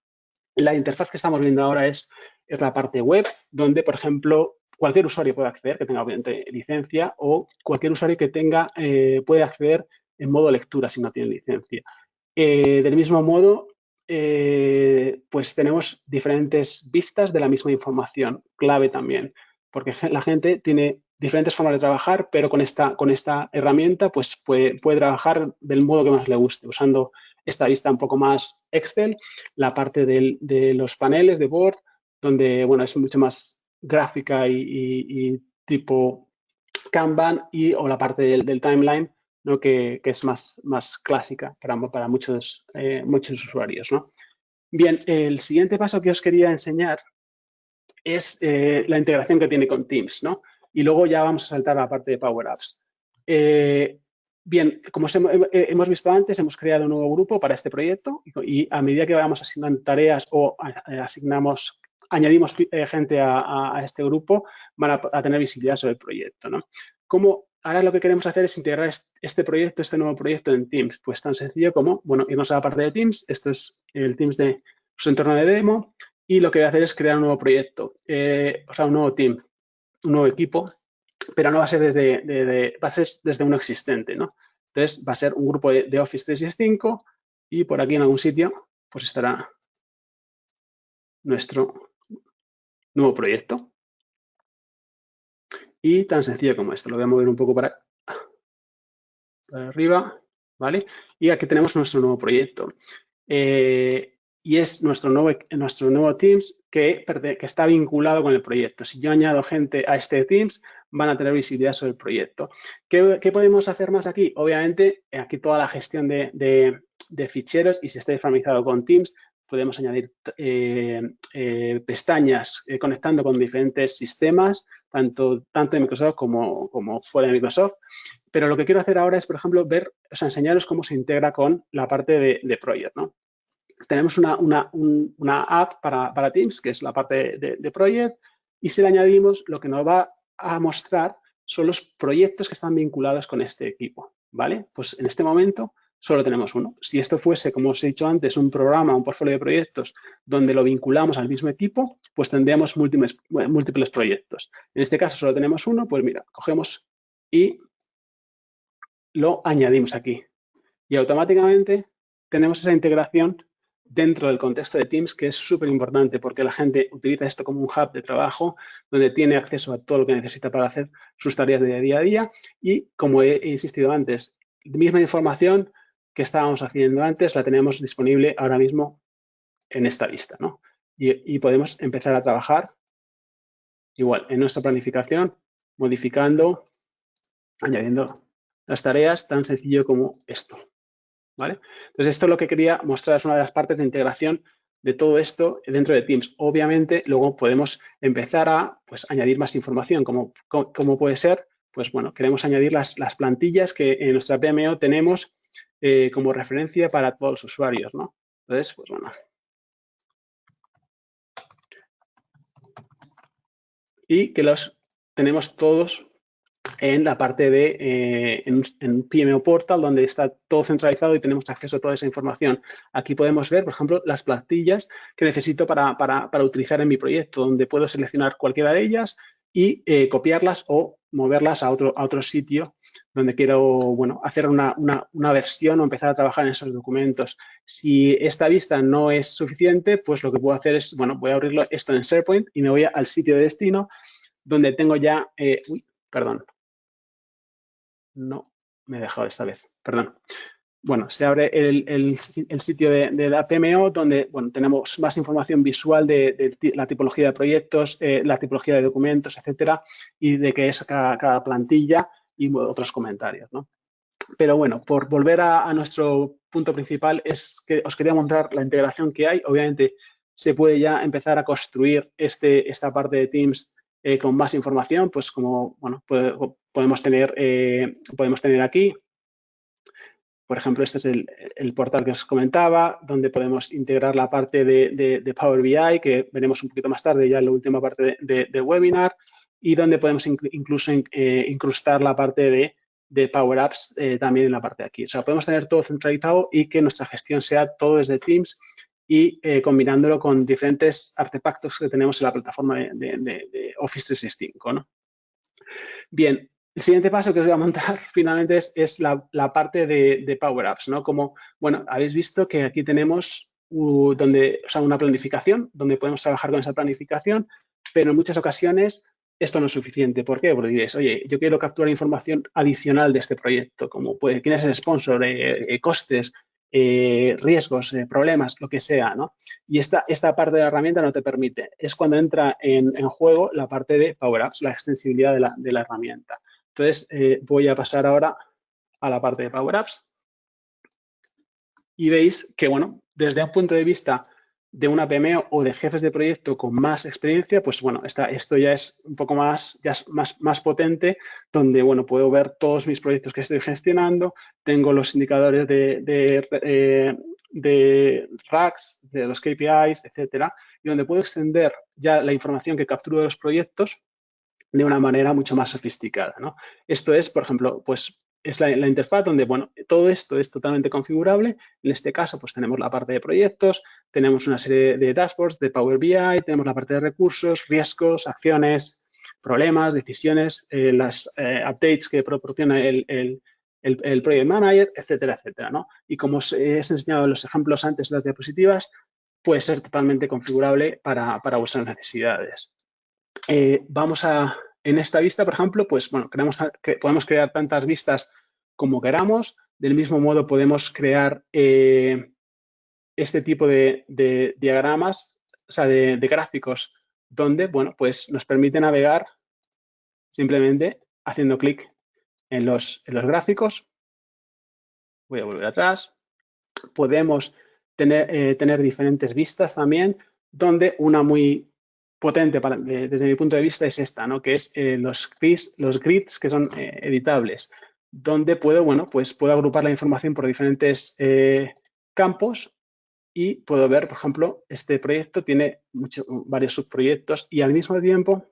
La interfaz que estamos viendo ahora es la parte web, donde, por ejemplo, cualquier usuario puede acceder, que tenga obviamente licencia, o cualquier usuario que tenga puede acceder en modo lectura si no tiene licencia. Del mismo modo, pues tenemos diferentes vistas de la misma información, clave también, porque la gente tiene diferentes formas de trabajar, pero con esta herramienta pues puede trabajar del modo que más le guste, usando esta vista un poco más Excel, la parte de los paneles de Board, donde bueno, es mucho más gráfica y tipo Kanban, o la parte del timeline, ¿no? que es más clásica para muchos usuarios, ¿no? Bien, el siguiente paso que os quería enseñar es la integración que tiene con Teams, ¿no? Y luego ya vamos a saltar a la parte de Power Apps. Bien, como hemos visto antes, hemos creado un nuevo grupo para este proyecto y a medida que vamos asignando tareas o añadimos gente a este grupo, van a tener visibilidad sobre el proyecto, ¿no? Ahora lo que queremos hacer es integrar este nuevo proyecto en Teams. Pues tan sencillo como, bueno, irnos a la parte de Teams. Esto es el Teams de su entorno de demo. Y lo que voy a hacer es crear un nuevo proyecto, o sea, un nuevo team, un nuevo equipo, pero no va a ser va a ser desde uno existente, ¿no? Entonces, va a ser un grupo de Office 365 y por aquí en algún sitio, pues estará nuestro nuevo proyecto. Y tan sencillo como esto. Lo voy a mover un poco para arriba, ¿vale? Y aquí tenemos nuestro nuevo proyecto. Y es nuestro nuevo Teams que está vinculado con el proyecto. Si yo añado gente a este Teams, van a tener visibilidad sobre el proyecto. ¿Qué podemos hacer más aquí? Obviamente, aquí toda la gestión de ficheros, y si estáis familiarizados con Teams, podemos añadir pestañas conectando con diferentes sistemas, tanto de Microsoft como fuera de Microsoft. Pero lo que quiero hacer ahora es, por ejemplo, enseñaros cómo se integra con la parte de Project, ¿no? Tenemos una app para Teams, que es la parte de Project, y si le añadimos, lo que nos va a mostrar son los proyectos que están vinculados con este equipo, ¿vale? Pues en este momento solo tenemos uno. Si esto fuese, como os he dicho antes, un programa, un portfolio de proyectos donde lo vinculamos al mismo equipo, pues tendríamos múltiples proyectos. En este caso solo tenemos uno, pues mira, cogemos y lo añadimos aquí. Y automáticamente tenemos esa integración dentro del contexto de Teams, que es súper importante porque la gente utiliza esto como un hub de trabajo donde tiene acceso a todo lo que necesita para hacer sus tareas de día a día y, como he insistido antes, la misma información que estábamos haciendo antes la tenemos disponible ahora mismo en esta vista, ¿no? Y podemos empezar a trabajar igual en nuestra planificación, modificando, añadiendo las tareas, tan sencillo como esto, ¿vale? Entonces, esto es lo que quería mostrar, es una de las partes de integración de todo esto dentro de Teams. Obviamente, luego podemos empezar a añadir más información, como puede ser, pues bueno, queremos añadir las plantillas que en nuestra PMO tenemos como referencia para todos los usuarios, ¿no? Entonces, pues bueno. Y que los tenemos todos en la parte de en PMO Portal, donde está todo centralizado y tenemos acceso a toda esa información. Aquí podemos ver, por ejemplo, las plantillas que necesito para utilizar en mi proyecto, donde puedo seleccionar cualquiera de ellas y copiarlas o moverlas a otro sitio donde quiero, bueno, hacer una versión o empezar a trabajar en esos documentos. Si esta vista no es suficiente, pues lo que puedo hacer es, bueno, voy a abrirlo esto en SharePoint y me voy al sitio de destino donde tengo ya, perdón, no me he dejado esta vez, perdón. Bueno, se abre el sitio de la PMO donde, bueno, tenemos más información visual de la tipología de proyectos, la tipología de documentos, etcétera, y de qué es cada plantilla y otros comentarios, ¿no? Pero bueno, por volver a nuestro punto principal, es que os quería mostrar la integración que hay. Obviamente, se puede ya empezar a construir esta parte de Teams con más información, pues como, bueno, podemos tener aquí. Por ejemplo, este es el portal que os comentaba, donde podemos integrar la parte de Power BI, que veremos un poquito más tarde, ya en la última parte del webinar, y donde podemos incluso incrustar la parte de Power Apps también en la parte de aquí. O sea, podemos tener todo centralizado y que nuestra gestión sea todo desde Teams y combinándolo con diferentes artefactos que tenemos en la plataforma de Office 365, ¿no? Bien, el siguiente paso que os voy a montar finalmente es la parte de Power Apps, ¿no? Como, bueno, habéis visto que aquí tenemos una planificación, donde podemos trabajar con esa planificación, pero en muchas ocasiones esto no es suficiente. ¿Por qué? Porque diréis, oye, yo quiero capturar información adicional de este proyecto, como quién es el sponsor, costes, riesgos, problemas, lo que sea, ¿no? Y esta parte de la herramienta no te permite. Es cuando entra en juego la parte de Power Apps, la extensibilidad de la herramienta. Entonces, voy a pasar ahora a la parte de Power Apps. Y veis que, bueno, desde un punto de vista de una PMO o de jefes de proyecto con más experiencia, pues bueno, esto ya es un poco más potente, donde, bueno, puedo ver todos mis proyectos que estoy gestionando, tengo los indicadores de RACs, de los KPIs, etcétera, y donde puedo extender ya la información que capturo de los proyectos de una manera mucho más sofisticada, ¿no? Esto es, por ejemplo, pues es la interfaz donde, bueno, todo esto es totalmente configurable. En este caso, pues tenemos la parte de proyectos, tenemos una serie de dashboards de Power BI, tenemos la parte de recursos, riesgos, acciones, problemas, decisiones, las updates que proporciona el Project Manager, etcétera, etcétera, ¿no? Y como os he enseñado en los ejemplos antes, las diapositivas, puede ser totalmente configurable para vuestras necesidades. En esta vista, por ejemplo, pues bueno, podemos crear tantas vistas como queramos. Del mismo modo, podemos crear este tipo de diagramas, o sea, de gráficos, donde, bueno, pues nos permite navegar simplemente haciendo clic en los gráficos. Voy a volver atrás. Podemos tener diferentes vistas también, donde una muy potente desde mi punto de vista es esta, ¿no? Que es los grids que son editables, donde puedo agrupar la información por diferentes campos y puedo ver, por ejemplo, este proyecto tiene varios subproyectos y al mismo tiempo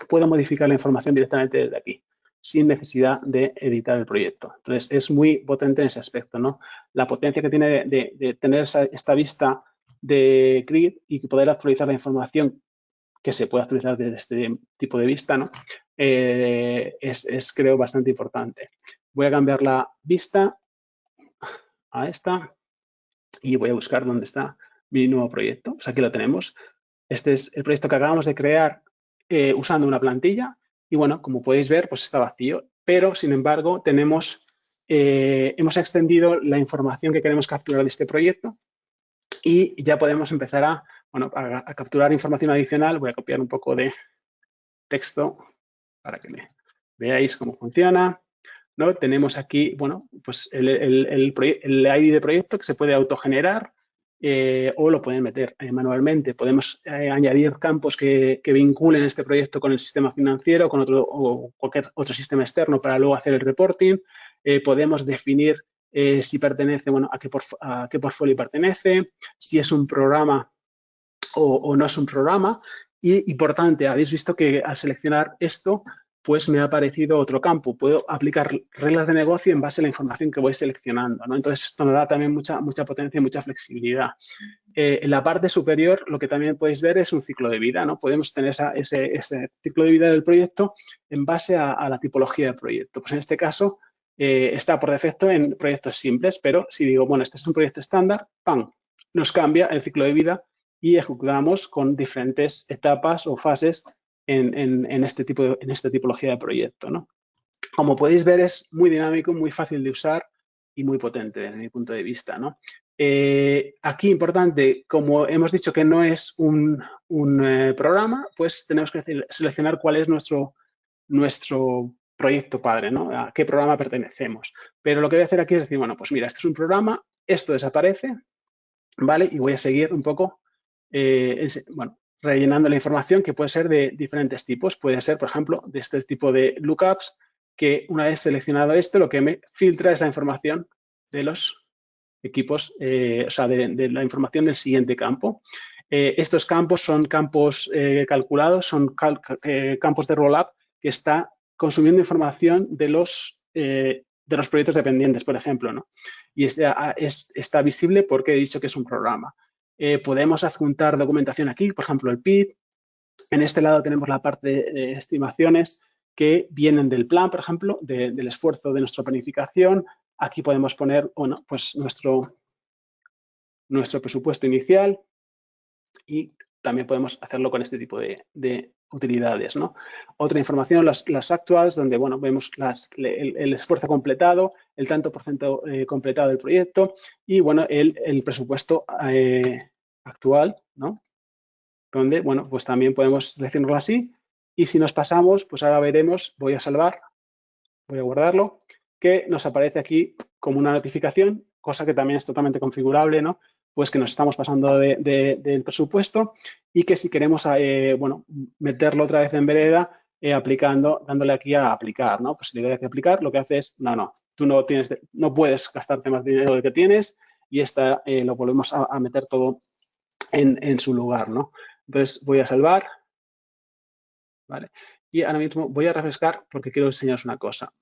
puedo modificar la información directamente desde aquí, sin necesidad de editar el proyecto. Entonces, es muy potente en ese aspecto, ¿no? La potencia que tiene de tener esta vista de grid y poder actualizar la información que se puede actualizar desde este tipo de vista, ¿no? Es creo, bastante importante. Voy a cambiar la vista a esta y voy a buscar dónde está mi nuevo proyecto. Pues aquí lo tenemos. Este es el proyecto que acabamos de crear usando una plantilla y bueno, como podéis ver, pues está vacío, pero sin embargo hemos extendido la información que queremos capturar de este proyecto y ya podemos empezar a capturar información adicional. Voy a copiar un poco de texto para que veáis cómo funciona, ¿no? Tenemos aquí, bueno, pues el ID de proyecto que se puede autogenerar o lo pueden meter manualmente. Podemos añadir campos que vinculen este proyecto con el sistema financiero o cualquier otro sistema externo para luego hacer el reporting. Podemos definir si pertenece, bueno, a qué portfolio pertenece, si es un programa o no es un programa. Y importante, habéis visto que al seleccionar esto, pues me ha aparecido otro campo. Puedo aplicar reglas de negocio en base a la información que voy seleccionando, ¿no? Entonces, esto me da también mucha potencia y mucha flexibilidad. En la parte superior, lo que también podéis ver es un ciclo de vida, ¿no? Podemos tener ese ciclo de vida del proyecto en base a la tipología del proyecto. Pues en este caso, está por defecto en proyectos simples, pero si digo, bueno, este es un proyecto estándar, ¡pam!, nos cambia el ciclo de vida y ejecutamos con diferentes etapas o fases en esta tipología de proyecto, ¿no? Como podéis ver, es muy dinámico, muy fácil de usar y muy potente desde mi punto de vista, ¿no? Aquí, importante, como hemos dicho que no es un programa, pues tenemos que seleccionar cuál es nuestro proyecto padre, ¿no? A qué programa pertenecemos. Pero lo que voy a hacer aquí es decir, bueno, pues mira, esto es un programa, esto desaparece, ¿vale? Y voy a seguir un poco, bueno, rellenando la información que puede ser de diferentes tipos. Puede ser, por ejemplo, de este tipo de lookups, que una vez seleccionado esto, lo que me filtra es la información de los equipos, o sea, de la información del siguiente campo. Estos campos son campos calculados, son campos de rollup que está consumiendo información de los proyectos dependientes, por ejemplo, ¿no? Y está visible porque he dicho que es un programa. Podemos adjuntar documentación aquí, por ejemplo, el PID. En este lado tenemos la parte de estimaciones que vienen del plan, por ejemplo, del esfuerzo de nuestra planificación. Aquí podemos poner, bueno, pues nuestro presupuesto inicial y también podemos hacerlo con este tipo de utilidades, ¿no? Otra información, las actuals, donde, bueno, vemos el esfuerzo completado, el tanto por ciento completado del proyecto y, bueno, el presupuesto actual, ¿no? Donde, bueno, pues también podemos decirlo así. Y si nos pasamos, pues ahora veremos, voy a salvar, voy a guardarlo, que nos aparece aquí como una notificación, cosa que también es totalmente configurable, ¿no? Pues que nos estamos pasando del presupuesto y que si queremos, bueno, meterlo otra vez en vereda, dándole aquí a aplicar, ¿no? Pues si le doy aquí a aplicar, lo que hace es, no, tú no puedes gastarte más dinero del que tienes y lo volvemos a meter todo en su lugar, ¿no? Entonces voy a salvar, ¿vale? Y ahora mismo voy a refrescar porque quiero enseñaros una cosa.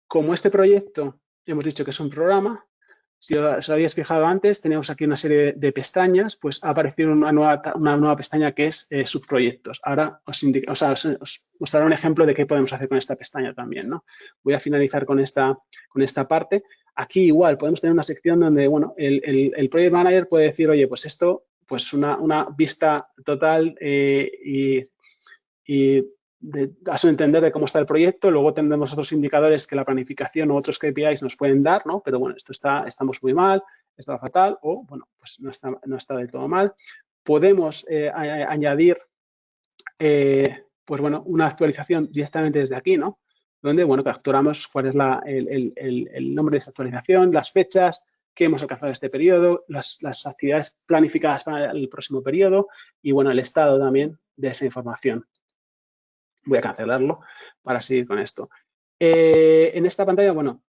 Como este proyecto hemos dicho que es un programa, si os habéis fijado antes, tenemos aquí una serie de pestañas, pues ha aparecido una nueva pestaña que es subproyectos. Ahora os daré un ejemplo de qué podemos hacer con esta pestaña también, ¿no? Voy a finalizar con esta parte. Aquí igual podemos tener una sección donde, bueno, el Project Manager puede decir, oye, pues esto, pues una vista total y a su entender de cómo está el proyecto. Luego tendremos otros indicadores que la planificación o otros KPIs nos pueden dar, ¿no? Pero bueno, estamos muy mal, está fatal o, bueno, pues no está del todo mal. Podemos añadir, pues bueno, una actualización directamente desde aquí, ¿no? Donde, bueno, capturamos cuál es el nombre de esta actualización, las fechas que hemos alcanzado en este periodo, las actividades planificadas para el próximo periodo y, bueno, el estado también de esa información. Voy a cancelarlo para seguir con esto. En esta pantalla, bueno,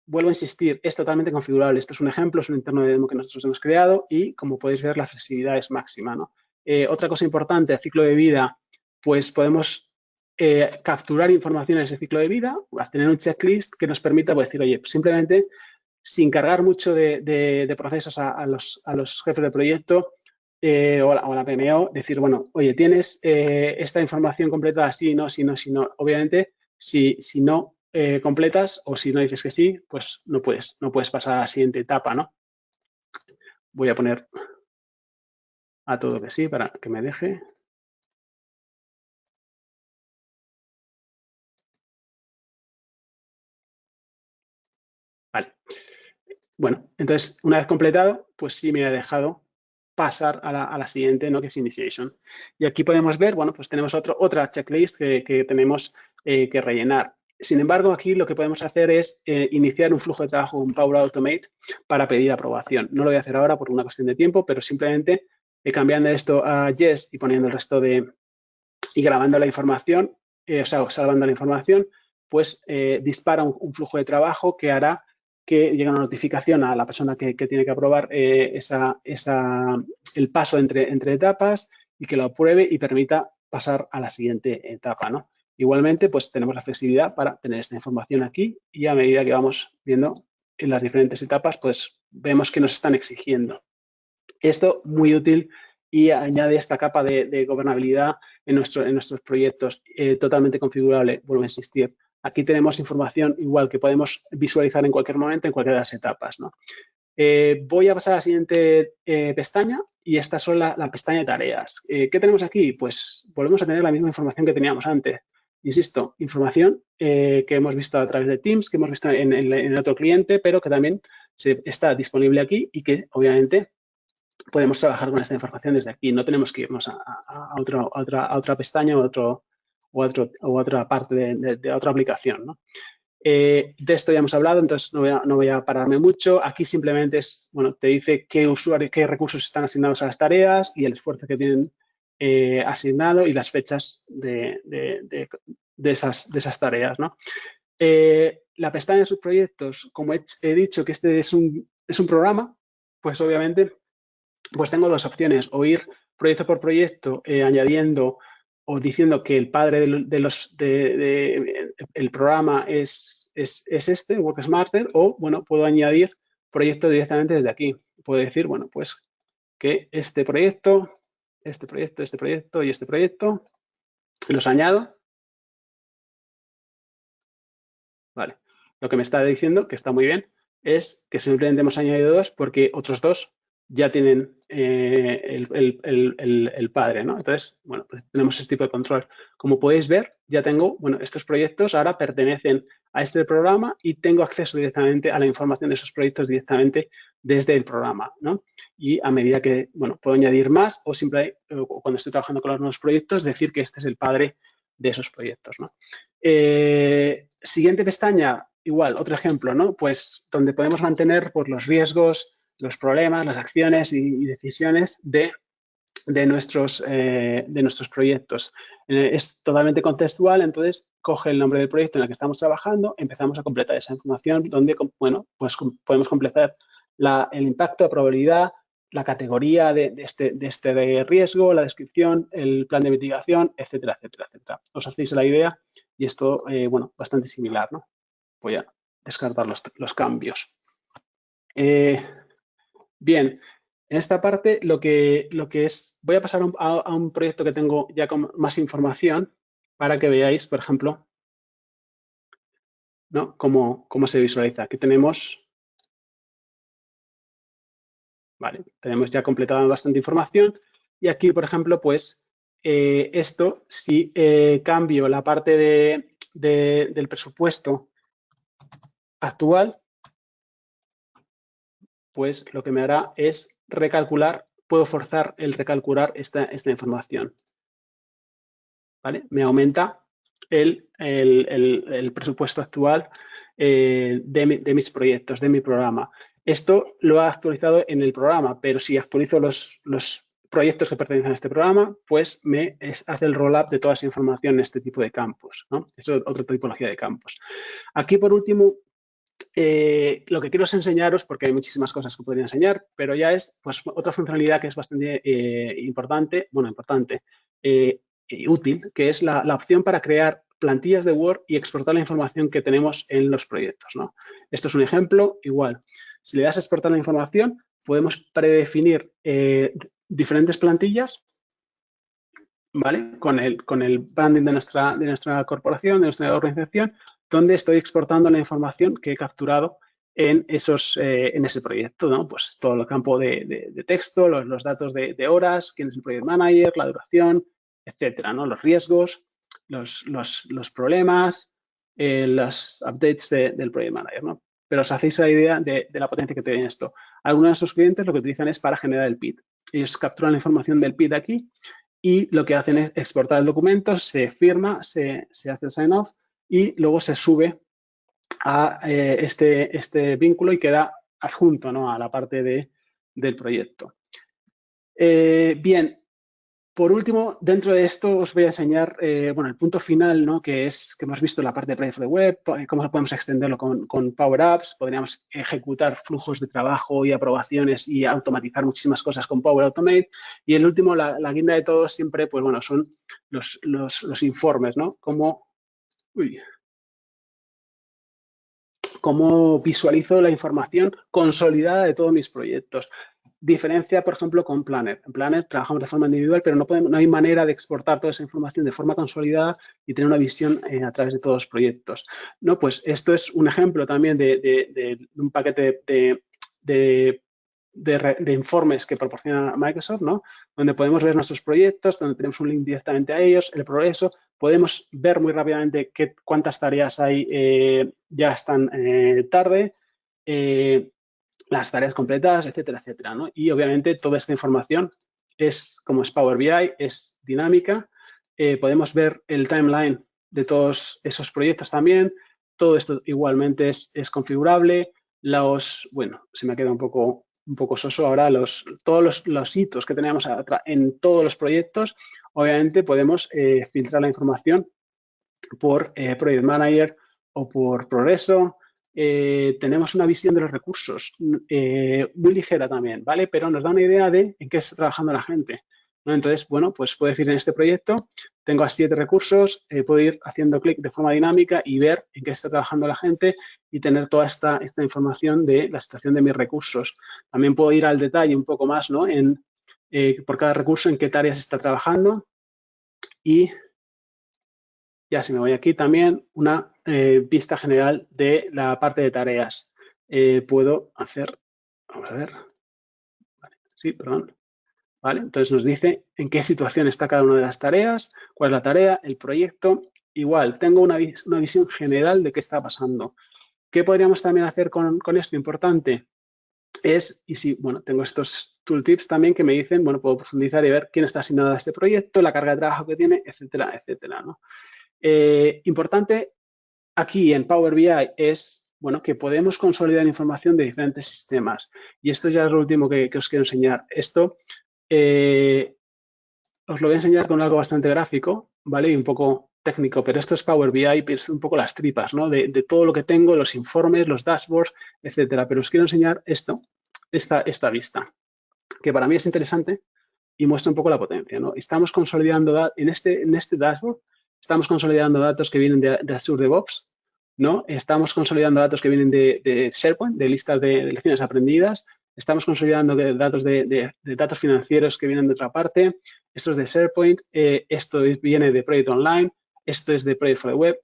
vuelvo a insistir, es totalmente configurable. Esto es un ejemplo, es un entorno de demo que nosotros hemos creado y, como podéis ver, la flexibilidad es máxima, ¿no? Otra cosa importante, el ciclo de vida, pues podemos capturar información en ese ciclo de vida, tener un checklist que nos permita, pues, decir, oye, simplemente sin cargar mucho de procesos a los jefes de proyecto, o a la PMO, decir, bueno, oye, tienes esta información completada, sí, no, sí, no, sí, no. Obviamente, si no completas, o si no dices que sí, pues no puedes pasar a la siguiente etapa, ¿no? Voy a poner a todo que sí para que me deje. Vale. Bueno, entonces, una vez completado, pues sí me ha dejado pasar a la siguiente, ¿no? Que es Initiation. Y aquí podemos ver, bueno, pues tenemos otra checklist que tenemos que rellenar. Sin embargo, aquí lo que podemos hacer es iniciar un flujo de trabajo con Power Automate para pedir aprobación. No lo voy a hacer ahora por una cuestión de tiempo, pero simplemente cambiando esto a Yes y poniendo el resto y grabando la información, o sea, salvando la información, pues dispara un flujo de trabajo que hará que llegue una notificación a la persona que tiene que aprobar el paso entre etapas y que lo apruebe y permita pasar a la siguiente etapa, ¿no? Igualmente, pues tenemos la flexibilidad para tener esta información aquí y a medida que vamos viendo en las diferentes etapas, pues vemos que nos están exigiendo. Esto muy útil y añade esta capa de gobernabilidad en nuestros proyectos, totalmente configurable, vuelvo a insistir. Aquí tenemos información igual que podemos visualizar en cualquier momento, en cualquiera de las etapas, ¿no? Voy a pasar a la siguiente pestaña y esta son la pestaña de tareas. ¿Qué tenemos aquí? Pues volvemos a tener la misma información que teníamos antes. Insisto, información que hemos visto a través de Teams, que hemos visto en otro cliente, pero que también está disponible aquí y que obviamente podemos trabajar con esta información desde aquí. No tenemos que irnos a otra pestaña o otra parte de otra aplicación, ¿no? De esto ya hemos hablado, entonces no voy a pararme mucho. Aquí simplemente te dice qué recursos están asignados a las tareas y el esfuerzo que tienen asignado y las fechas de esas tareas, ¿no? La pestaña de subproyectos, como he dicho que este es un programa, pues obviamente pues tengo dos opciones, o ir proyecto por proyecto añadiendo o diciendo que el padre el programa es este, Work Smarter, o bueno, puedo añadir proyectos directamente desde aquí. Puedo decir, bueno, pues que este proyecto y este proyecto los añado. Vale. Lo que me está diciendo, que está muy bien, es que simplemente hemos añadido dos porque otros dos ya tienen el padre, ¿no? Entonces, bueno, pues tenemos este tipo de control. Como podéis ver, ya tengo, bueno, estos proyectos ahora pertenecen a este programa y tengo acceso directamente a la información de esos proyectos directamente desde el programa, ¿no? Y a medida que, bueno, puedo añadir más o simplemente cuando estoy trabajando con los nuevos proyectos, decir que este es el padre de esos proyectos, ¿no? Siguiente pestaña, igual, otro ejemplo, ¿no? Pues donde podemos mantener pues, los riesgos, los problemas, las acciones y decisiones de nuestros proyectos. Es totalmente contextual, entonces coge el nombre del proyecto en el que estamos trabajando, empezamos a completar esa información donde, bueno, pues podemos completar el impacto, la probabilidad, la categoría de este riesgo, la descripción, el plan de mitigación, etcétera, etcétera, etcétera. Os hacéis la idea y esto, bueno, bastante similar, ¿no? Voy a descartar los cambios. Bien, en esta parte lo que es, voy a pasar a un proyecto que tengo ya con más información para que veáis, por ejemplo, ¿no? cómo se visualiza. Aquí tenemos, vale, tenemos ya completada bastante información y aquí, por ejemplo, pues esto, si cambio la parte del presupuesto actual, pues lo que me hará es recalcular, puedo forzar el recalcular esta información. ¿Vale? Me aumenta el presupuesto actual de mis proyectos, de mi programa. Esto lo ha actualizado en el programa, pero si actualizo los proyectos que pertenecen a este programa, pues me hace el roll-up de toda esa información en este tipo de campos, ¿no? Es otra tipología de campos. Aquí, por último, lo que quiero es enseñaros, porque hay muchísimas cosas que podría enseñar, pero ya es pues, otra funcionalidad que es bastante importante y útil, que es la opción para crear plantillas de Word y exportar la información que tenemos en los proyectos, ¿no? Esto es un ejemplo igual. Si le das a exportar la información, podemos predefinir diferentes plantillas, ¿vale? Con el branding de nuestra corporación, de nuestra organización, donde estoy exportando la información que he capturado en ese proyecto, ¿no? Pues todo el campo de texto, los datos de horas, quién es el project manager, la duración, etcétera, ¿no? Los riesgos, los problemas, los updates del project manager, ¿no? Pero os hacéis la idea de la potencia que tiene esto. Algunos de nuestros clientes lo que utilizan es para generar el PID. Ellos capturan la información del PID aquí y lo que hacen es exportar el documento, se firma, se hace el sign-off y luego se sube a este vínculo y queda adjunto, ¿no?, a la parte del proyecto. Bien, por último, dentro de esto os voy a enseñar, bueno, el punto final, ¿no?, que hemos visto en la parte de Project for the Web, cómo podemos extenderlo con Power Apps, podríamos ejecutar flujos de trabajo y aprobaciones y automatizar muchísimas cosas con Power Automate. Y el último, la guinda de todo siempre, pues bueno, son los informes, ¿no? Cómo visualizo la información consolidada de todos mis proyectos. Diferencia, por ejemplo, con Planner. En Planner trabajamos de forma individual, pero no hay manera de exportar toda esa información de forma consolidada y tener una visión a través de todos los proyectos. No, pues esto es un ejemplo también de un paquete de informes que proporciona Microsoft, ¿no?, donde podemos ver nuestros proyectos, donde tenemos un link directamente a ellos, el progreso, podemos ver muy rápidamente cuántas tareas hay ya están tarde, las tareas completadas, etcétera, etcétera, ¿no? Y obviamente toda esta información como es Power BI, es dinámica, podemos ver el timeline de todos esos proyectos también, todo esto igualmente es configurable, bueno, se me queda un poco soso ahora, todos los hitos que tenemos en todos los proyectos, obviamente podemos filtrar la información por Project Manager o por progreso. Tenemos una visión de los recursos muy ligera también, ¿vale? Pero nos da una idea de en qué está trabajando la gente, ¿no? Entonces, bueno, pues puedo decir en este proyecto, tengo a 7 recursos, puedo ir haciendo clic de forma dinámica y ver en qué está trabajando la gente y tener toda esta información de la situación de mis recursos. También puedo ir al detalle un poco más, ¿no?, por cada recurso, en qué tareas está trabajando. Y ya si me voy aquí también, una vista general de la parte de tareas. Puedo hacer, vamos a ver, vale, sí, perdón. Vale, entonces nos dice en qué situación está cada una de las tareas, cuál es la tarea, el proyecto. Igual, tengo una visión general de qué está pasando. ¿Qué podríamos también hacer con esto? Importante bueno, tengo estos tooltips también que me dicen, bueno, puedo profundizar y ver quién está asignado a este proyecto, la carga de trabajo que tiene, etcétera, etcétera, ¿no? Importante aquí en Power BI es, bueno, que podemos consolidar información de diferentes sistemas. Y esto ya es lo último que os quiero enseñar. Esto os lo voy a enseñar con algo bastante gráfico, ¿vale? Y un poco técnico, pero esto es Power BI, pero es un poco las tripas, ¿no? De todo lo que tengo, los informes, los dashboards, etcétera. Pero os quiero enseñar esta vista, que para mí es interesante y muestra un poco la potencia, ¿no? Estamos consolidando en este dashboard, estamos consolidando datos que vienen de Azure DevOps, ¿no? Estamos consolidando datos que vienen de SharePoint, de listas de lecciones aprendidas. Estamos consolidando datos de datos financieros que vienen de otra parte. Esto es de SharePoint. Esto viene de Project Online. Esto es de Project for the Web.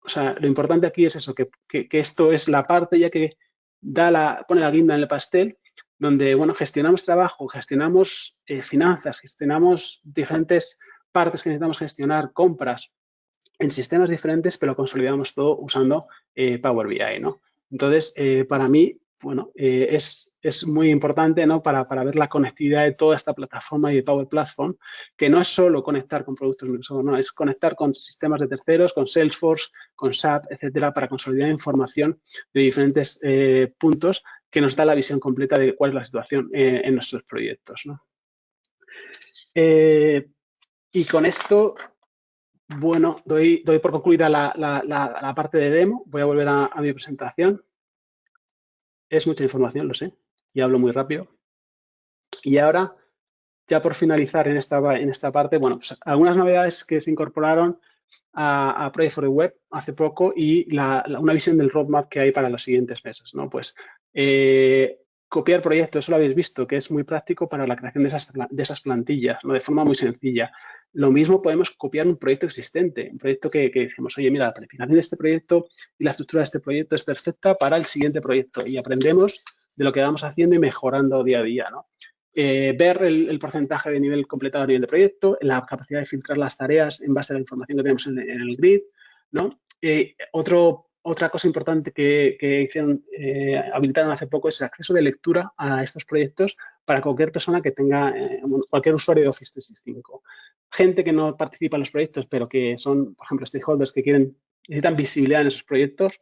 O sea, lo importante aquí es eso, que esto es la parte ya que pone la guinda en el pastel, donde, bueno, gestionamos trabajo, gestionamos finanzas, gestionamos diferentes partes que necesitamos gestionar, compras, en sistemas diferentes, pero consolidamos todo usando Power BI, ¿no? Entonces, para mí, bueno, es muy importante, ¿no?, para ver la conectividad de toda esta plataforma y de Power Platform, que no es solo conectar con productos Microsoft, no, es conectar con sistemas de terceros, con Salesforce, con SAP, etcétera, para consolidar información de diferentes puntos que nos da la visión completa de cuál es la situación en nuestros proyectos, ¿no? Y con esto, bueno, doy por concluida la parte de demo. Voy a volver a mi presentación. Es mucha información, lo sé, y hablo muy rápido. Y ahora, ya por finalizar en esta parte, bueno, pues algunas novedades que se incorporaron a Project for the Web hace poco y una visión del roadmap que hay para los siguientes meses, ¿no? Pues copiar proyectos, eso lo habéis visto, que es muy práctico para la creación de esas plantillas, ¿no?, de forma muy sencilla. Lo mismo podemos copiar un proyecto existente, un proyecto que decimos, oye, mira, la planificación de este proyecto y la estructura de este proyecto es perfecta para el siguiente proyecto y aprendemos de lo que vamos haciendo y mejorando día a día, ¿no? Ver el porcentaje de nivel completado a nivel de proyecto, la capacidad de filtrar las tareas en base a la información que tenemos en el grid, ¿no? Otra cosa importante que hicieron, habilitaron hace poco es el acceso de lectura a estos proyectos para cualquier persona que tenga, cualquier usuario de Office 365. Gente que no participa en los proyectos, pero que son, por ejemplo, stakeholders que necesitan visibilidad en esos proyectos,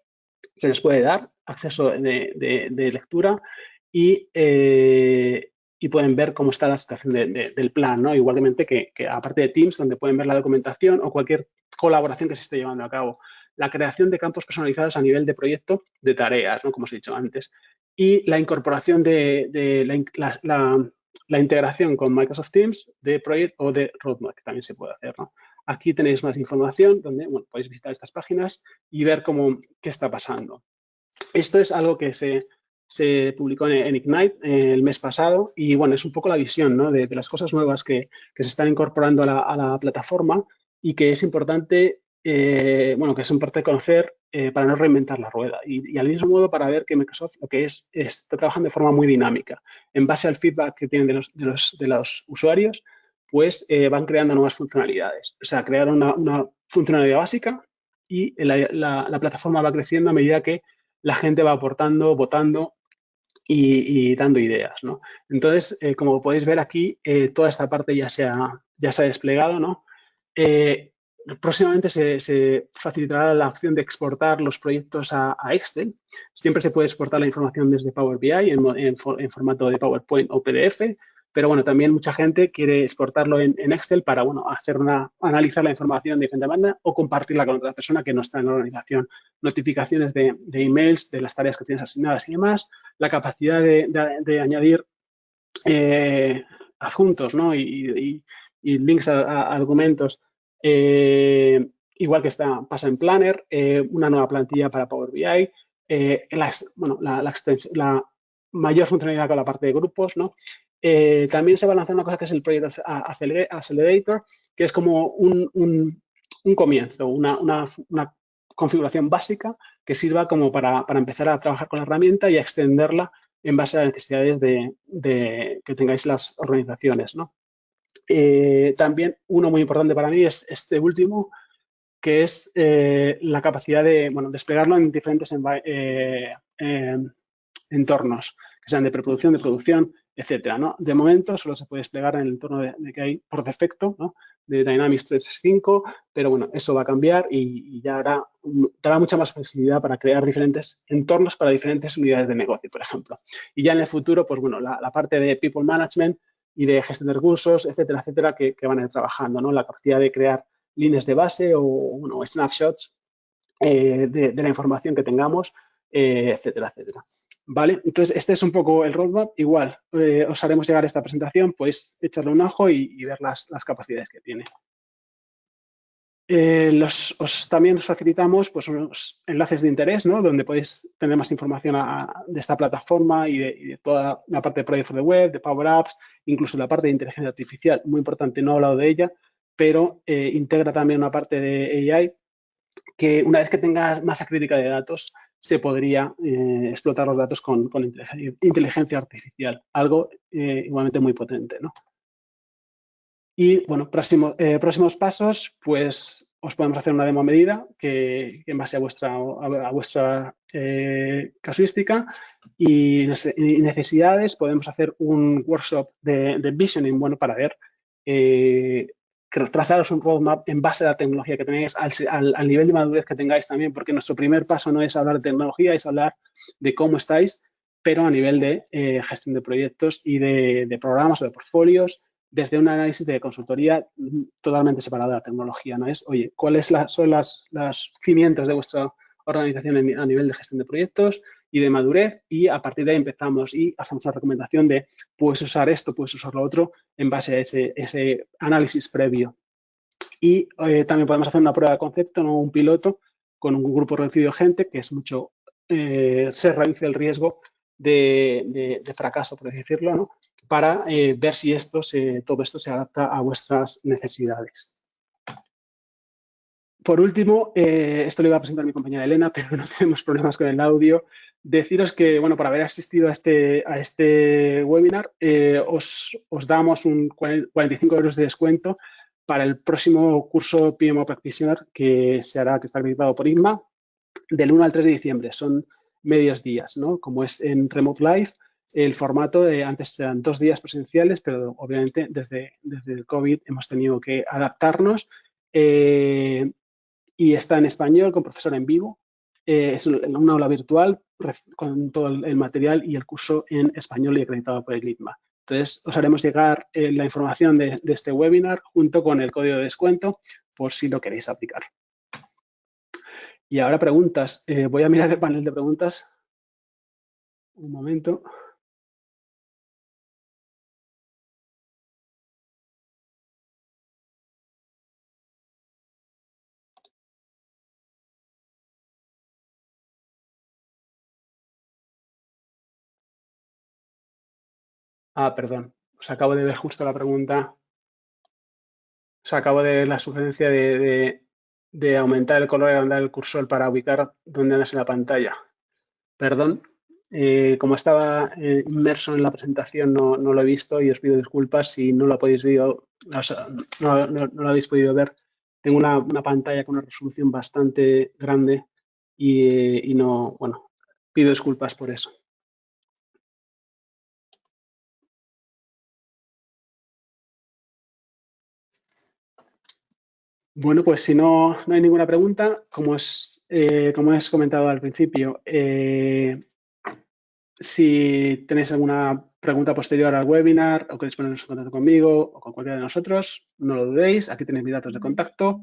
se les puede dar acceso de lectura y, y pueden ver cómo está la situación del plan, ¿no? Igualmente que aparte de Teams, donde pueden ver la documentación o cualquier colaboración que se esté llevando a cabo. La creación de campos personalizados a nivel de proyecto de tareas, ¿no? Como os he dicho antes. Y la incorporación la integración con Microsoft Teams de proyecto o de roadmap, que también se puede hacer, ¿no? Aquí tenéis más información donde podéis visitar estas páginas y ver qué está pasando. Esto es algo que se publicó en Ignite el mes pasado y, bueno, es un poco la visión, ¿no? de las cosas nuevas que se están incorporando a la plataforma y que es importante, que es importante conocer para no reinventar la rueda y al mismo modo para ver que Microsoft lo que está trabajando de forma muy dinámica. En base al feedback que tienen de los usuarios, pues van creando nuevas funcionalidades. O sea, crearon una funcionalidad básica y la plataforma va creciendo a medida que la gente va aportando, votando y dando ideas, ¿no? Entonces, como podéis ver aquí, toda esta parte ya se ha desplegado, ¿no? Próximamente se facilitará la opción de exportar los proyectos a Excel. Siempre se puede exportar la información desde Power BI en formato de PowerPoint o PDF, pero bueno, también mucha gente quiere exportarlo en Excel para, analizar la información de diferente manera o compartirla con otra persona que no está en la organización. Notificaciones de emails, de las tareas que tienes asignadas y demás, la capacidad de añadir adjuntos, ¿no? y links a documentos, igual que pasa en Planner, una nueva plantilla para Power BI, la mayor funcionalidad con la parte de grupos, ¿no? También se va a lanzar una cosa que es el Project Accelerator, que es como un comienzo, una configuración básica que sirva como para empezar a trabajar con la herramienta y a extenderla en base a las necesidades que tengáis las organizaciones, ¿no? También uno muy importante para mí es este último, que es la capacidad de desplegarlo en diferentes entornos, que sean de preproducción, de producción, etcétera, ¿no? De momento solo se puede desplegar en el entorno que hay por defecto, ¿no? De Dynamics 365, pero bueno, eso va a cambiar y ya dará mucha más flexibilidad para crear diferentes entornos para diferentes unidades de negocio, por ejemplo. Y ya en el futuro, pues bueno, la parte de People Management y de gestión de recursos, etcétera, etcétera, que van a ir trabajando, ¿no? La capacidad de crear líneas de base o snapshots de la información que tengamos, etcétera, etcétera. ¿Vale? Entonces, este es un poco el roadmap. Igual, os haremos llegar esta presentación, pues echarle un ojo y ver las capacidades que tiene. También os facilitamos pues, unos enlaces de interés, ¿no? Donde podéis tener más información de esta plataforma y de toda la parte de Project for the Web, de Power Apps, incluso la parte de inteligencia artificial, muy importante, no he hablado de ella, pero integra también una parte de AI que una vez que tengas masa crítica de datos, se podría explotar los datos con inteligencia artificial, algo igualmente muy potente, ¿no? Y, bueno, próximos pasos, pues os podemos hacer una demo a medida que en base a vuestra casuística y necesidades podemos hacer un workshop de visioning, bueno, para ver trazaros un roadmap en base a la tecnología que tenéis, al nivel de madurez que tengáis también, porque nuestro primer paso no es hablar de tecnología, es hablar de cómo estáis, pero a nivel de gestión de proyectos y de programas o de portfolios, desde un análisis de consultoría totalmente separado de la tecnología, ¿no? Es, oye, ¿cuáles son los cimientos de vuestra organización a nivel de gestión de proyectos y de madurez? Y a partir de ahí empezamos y hacemos la recomendación de puedes usar esto, puedes usar lo otro en base a ese análisis previo. Y también podemos hacer una prueba de concepto, ¿no? Un piloto con un grupo reducido de gente, que es mucho, se reduce el riesgo de fracaso, por así decirlo, ¿no? para ver si todo esto se adapta a vuestras necesidades. Por último, esto lo iba a presentar mi compañera Elena, pero no tenemos problemas con el audio. Deciros que, bueno, por haber asistido a este webinar, os damos un 45 euros de descuento para el próximo curso PMO Practitioner que está acreditado por INMA del 1 al 3 de diciembre. Son medios días, ¿no? Como es en Remote Live, el formato antes eran 2 días presenciales, pero obviamente desde el COVID hemos tenido que adaptarnos. Y está en español con profesor en vivo. Es una aula virtual con todo el material y el curso en español y acreditado por el ITMA. Entonces, os haremos llegar la información de este webinar junto con el código de descuento por si lo queréis aplicar. Y ahora preguntas. Voy a mirar el panel de preguntas. Un momento. Perdón. Os acabo de ver justo la pregunta. Os acabo de ver la sugerencia de aumentar el color y agrandar el cursor para ubicar dónde andas en la pantalla. Perdón, como estaba inmerso en la presentación no lo he visto y os pido disculpas si no lo habéis no lo habéis podido ver. Tengo una pantalla con una resolución bastante grande y no, bueno, pido disculpas por eso. Bueno, pues si no hay ninguna pregunta, como os comentado al principio, si tenéis alguna pregunta posterior al webinar o queréis poneros en contacto conmigo o con cualquiera de nosotros, no lo dudéis. Aquí tenéis mis datos de contacto.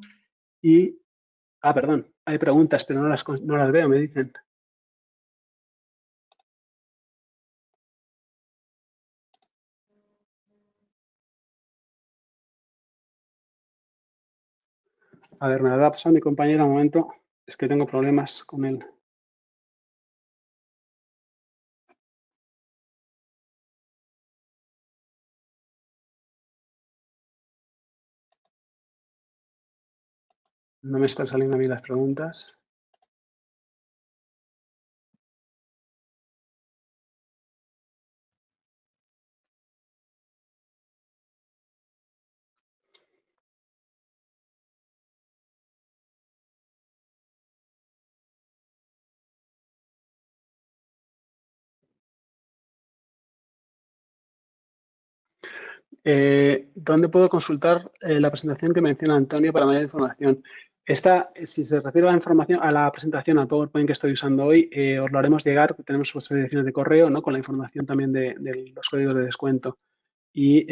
Y, perdón, hay preguntas, pero no las veo, me dicen. A ver, me la ha pasado mi compañera un momento. Es que tengo problemas con él. No me están saliendo a mí las preguntas. ¿Dónde puedo consultar la presentación que menciona Antonio para mayor información? Si se refiere a la información, a la presentación, al PowerPoint que estoy usando hoy, os lo haremos llegar. Tenemos vuestras direcciones de correo, ¿no? Con la información también de los códigos de descuento. Y,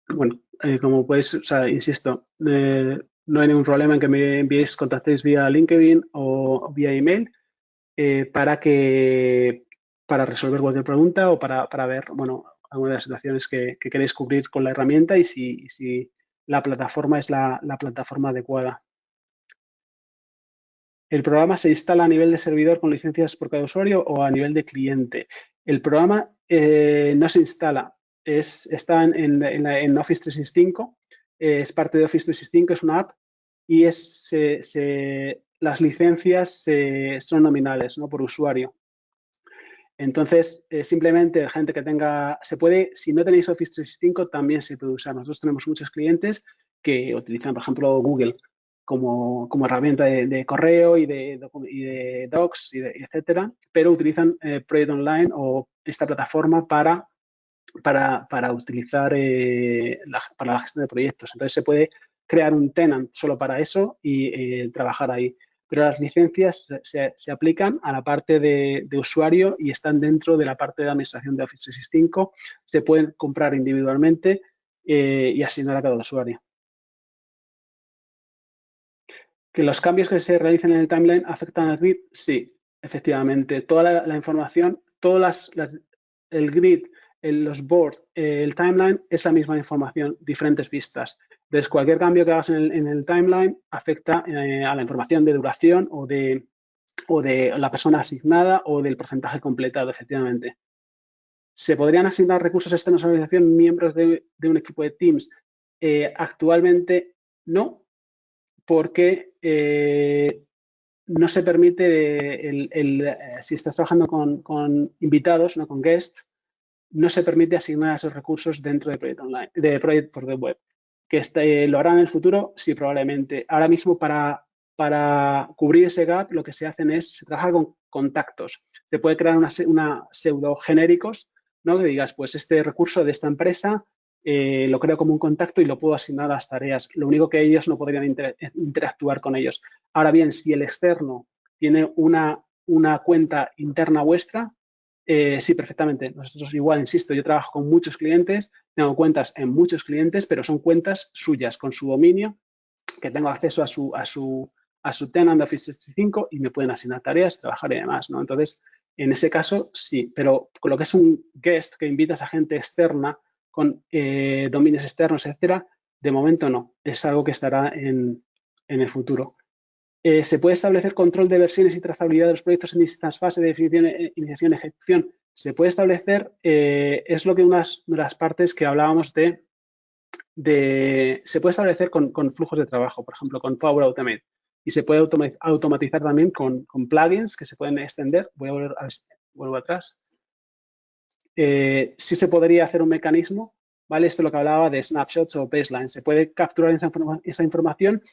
bueno, como podéis, o sea, insisto, no hay ningún problema en que me enviéis, contactéis vía LinkedIn o vía email para resolver cualquier pregunta o para ver, bueno, alguna de las situaciones que queréis cubrir con la herramienta y si la plataforma es la plataforma adecuada. ¿El programa se instala a nivel de servidor con licencias por cada usuario o a nivel de cliente? El programa no se instala, está en Office 365, es parte de Office 365, es una app y las licencias son nominales, ¿no? Por usuario. Entonces, simplemente gente que si no tenéis Office 365, también se puede usar. Nosotros tenemos muchos clientes que utilizan, por ejemplo, Google como herramienta de correo y de docs, etcétera, pero utilizan Project Online o esta plataforma para utilizar para la gestión de proyectos. Entonces, se puede crear un tenant solo para eso y trabajar ahí. Pero las licencias se aplican a la parte de usuario y están dentro de la parte de administración de Office 365. Se pueden comprar individualmente y asignar a cada usuario. ¿Que los cambios que se realicen en el timeline afectan al grid? Sí, efectivamente. Toda la información, el grid, los boards, el timeline es la misma información, diferentes vistas. Entonces, cualquier cambio que hagas en el timeline afecta a la información de duración o de la persona asignada o del porcentaje completado, efectivamente. ¿Se podrían asignar recursos externos a la organización miembros de un equipo de Teams? Actualmente no, porque no se permite, si estás trabajando con invitados, no con guests, no se permite asignar esos recursos dentro de Project Online, de Project for the Web. Que lo harán en el futuro, sí, probablemente. Ahora mismo, para cubrir ese gap, lo que se hacen es trabajar con contactos. Se puede crear una pseudo genéricos, ¿no? Que digas, pues este recurso de esta empresa lo creo como un contacto y lo puedo asignar a las tareas. Lo único que ellos no podrían interactuar con ellos. Ahora bien, si el externo tiene una cuenta interna vuestra, sí, perfectamente. Nosotros igual, insisto, yo trabajo con muchos clientes, tengo cuentas en muchos clientes, pero son cuentas suyas con su dominio, que tengo acceso a su tenant de Office 365 y me pueden asignar tareas, trabajar y demás, ¿no? Entonces, en ese caso, sí, pero con lo que es un guest que invitas a gente externa con dominios externos, etcétera, de momento no. Es algo que estará en el futuro. ¿Se puede establecer control de versiones y trazabilidad de los proyectos en distintas fases de definición, iniciación, ejecución? Se puede establecer, es lo que una de las partes que hablábamos se puede establecer con flujos de trabajo, por ejemplo, con Power Automate. Y se puede automatizar también con plugins que se pueden extender. Voy a vuelvo atrás. Sí se podría hacer un mecanismo, ¿vale? Esto es lo que hablaba de snapshots o baseline. Se puede capturar esa información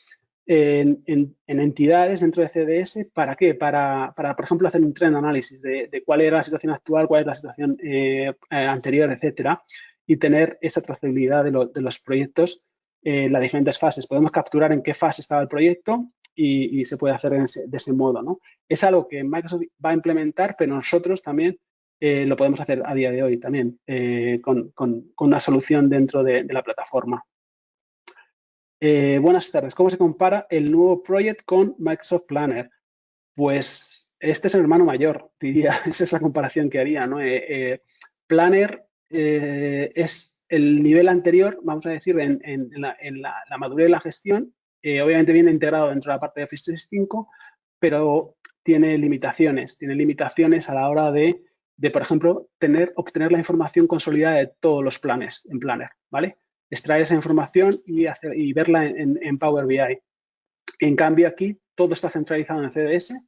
en entidades dentro de CDS. ¿Para qué? Por ejemplo, hacer un trend análisis de cuál era la situación actual, cuál es la situación anterior, etcétera, y tener esa trazabilidad de los proyectos en las diferentes fases. Podemos capturar en qué fase estaba el proyecto y se puede hacer de ese modo, ¿no? Es algo que Microsoft va a implementar, pero nosotros también lo podemos hacer a día de hoy también con una solución dentro de la plataforma. Buenas tardes. ¿Cómo se compara el nuevo Project con Microsoft Planner? Pues este es el hermano mayor, diría. Esa es la comparación que haría, ¿no? Planner es el nivel anterior, vamos a decir, en la madurez de la gestión. Obviamente viene integrado dentro de la parte de Office 365, pero tiene limitaciones. Tiene limitaciones a la hora por ejemplo, obtener la información consolidada de todos los planes en Planner, ¿vale? Extraer esa información y verla en Power BI. En cambio, aquí todo está centralizado en CDS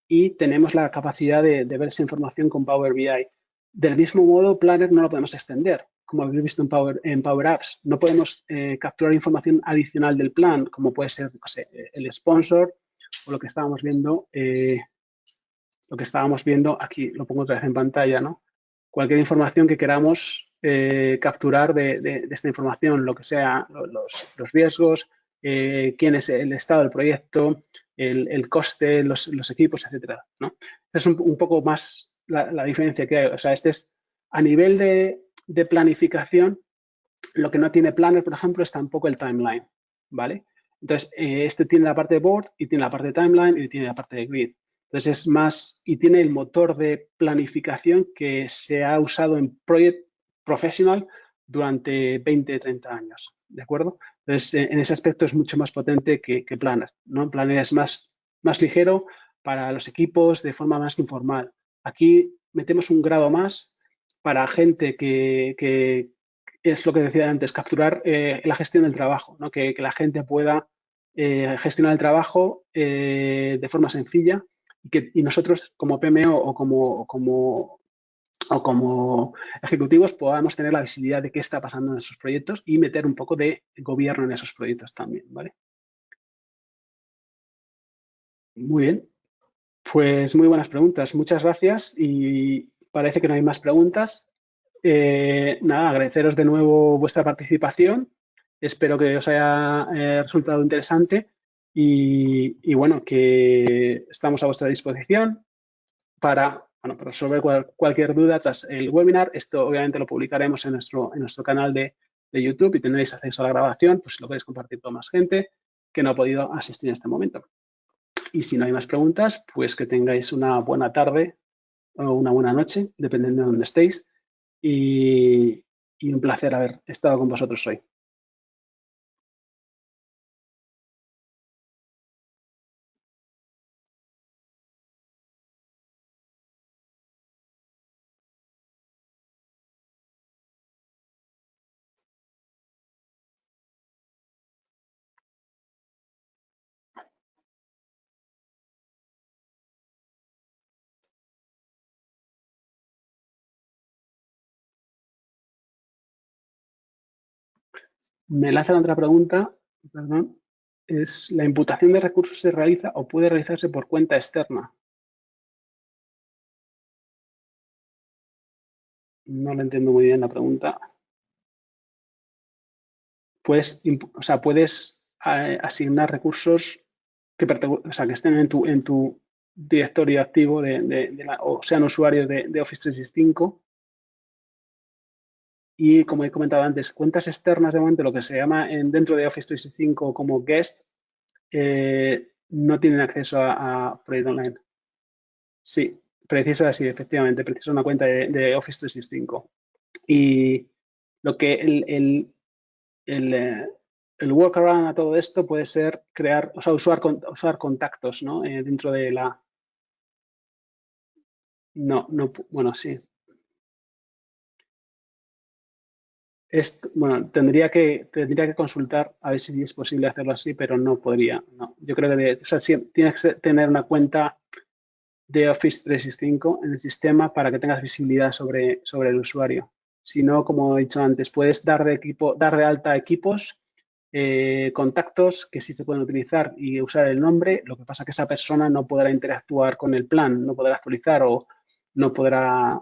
y tenemos la capacidad de ver esa información con Power BI. Del mismo modo, Planner no lo podemos extender, como habéis visto en Power Apps. No podemos capturar información adicional del plan, como puede ser, no sé, el sponsor o lo que estábamos viendo aquí, lo pongo otra vez en pantalla, ¿no? Cualquier información que queramos capturar de esta información, lo que sea, los riesgos, quién es el estado del proyecto, el coste, los equipos, etcétera, ¿no? Es un poco más la diferencia que hay. O sea, este es a nivel de planificación, lo que no tiene Planner, por ejemplo, es tampoco el timeline, ¿vale? Entonces, este tiene la parte de board y tiene la parte de timeline y tiene la parte de grid. Entonces, es más, y tiene el motor de planificación que se ha usado en Project Professional durante 20, 30 años, ¿de acuerdo? Entonces, en ese aspecto es mucho más potente que Planner, ¿no? Planner es más ligero para los equipos de forma más informal. Aquí metemos un grado más para gente que es lo que decía antes, capturar la gestión del trabajo, ¿no? Que la gente pueda gestionar el trabajo de forma sencilla y nosotros como PMO o como ejecutivos podamos tener la visibilidad de qué está pasando en esos proyectos y meter un poco de gobierno en esos proyectos también, ¿vale? Muy bien, pues muy buenas preguntas. Muchas gracias y parece que no hay más preguntas. Nada, agradeceros de nuevo vuestra participación. Espero que os haya resultado interesante y bueno, que estamos a vuestra disposición para resolver cualquier duda tras el webinar. Esto obviamente lo publicaremos en nuestro canal de YouTube y tendréis acceso a la grabación, pues lo podéis compartir con más gente que no ha podido asistir en este momento. Y si no hay más preguntas, pues que tengáis una buena tarde o una buena noche, dependiendo de dónde estéis. Y un placer haber estado con vosotros hoy. Me lanzan otra pregunta, perdón, es ¿la imputación de recursos se realiza o puede realizarse por cuenta externa? No lo entiendo muy bien la pregunta. Puedes asignar recursos que estén en tu directorio activo o sean usuarios de Office 365 y, como he comentado antes, cuentas externas de momento, lo que se llama dentro de Office 365 como guest, no tienen acceso a Project Online. Sí, precisa, sí, efectivamente, precisa una cuenta de Office 365. Y lo que el, eh, el workaround a todo esto puede ser usar contactos, ¿no? Dentro de la... No, no, bueno, sí. Bueno, tendría que consultar a ver si es posible hacerlo así, pero no podría. No. Yo creo que sí, tienes que tener una cuenta de Office 365 en el sistema para que tengas visibilidad sobre el usuario. Si no, como he dicho antes, puedes dar de alta equipos, contactos que sí se pueden utilizar y usar el nombre. Lo que pasa es que esa persona no podrá interactuar con el plan, no podrá actualizar o no podrá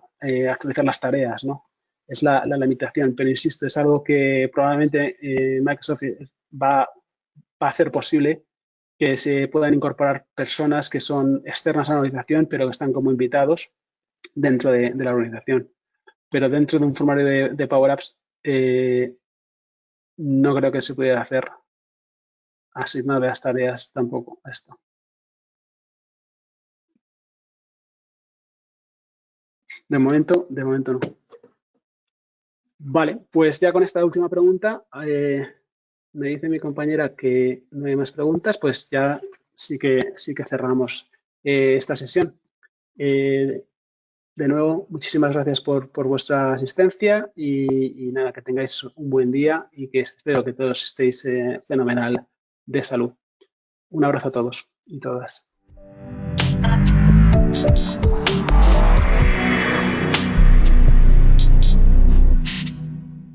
actualizar las tareas, ¿no? Es la limitación, pero insisto, es algo que probablemente Microsoft va a hacer posible que se puedan incorporar personas que son externas a la organización, pero que están como invitados dentro de la organización. Pero dentro de un formato de Power Apps, no creo que se pudiera hacer asignar las tareas tampoco a esto. De momento no. Vale, pues ya con esta última pregunta, me dice mi compañera que no hay más preguntas, pues ya sí que cerramos esta sesión. De nuevo, muchísimas gracias por vuestra asistencia y nada, que tengáis un buen día y que espero que todos estéis fenomenal de salud. Un abrazo a todos y todas.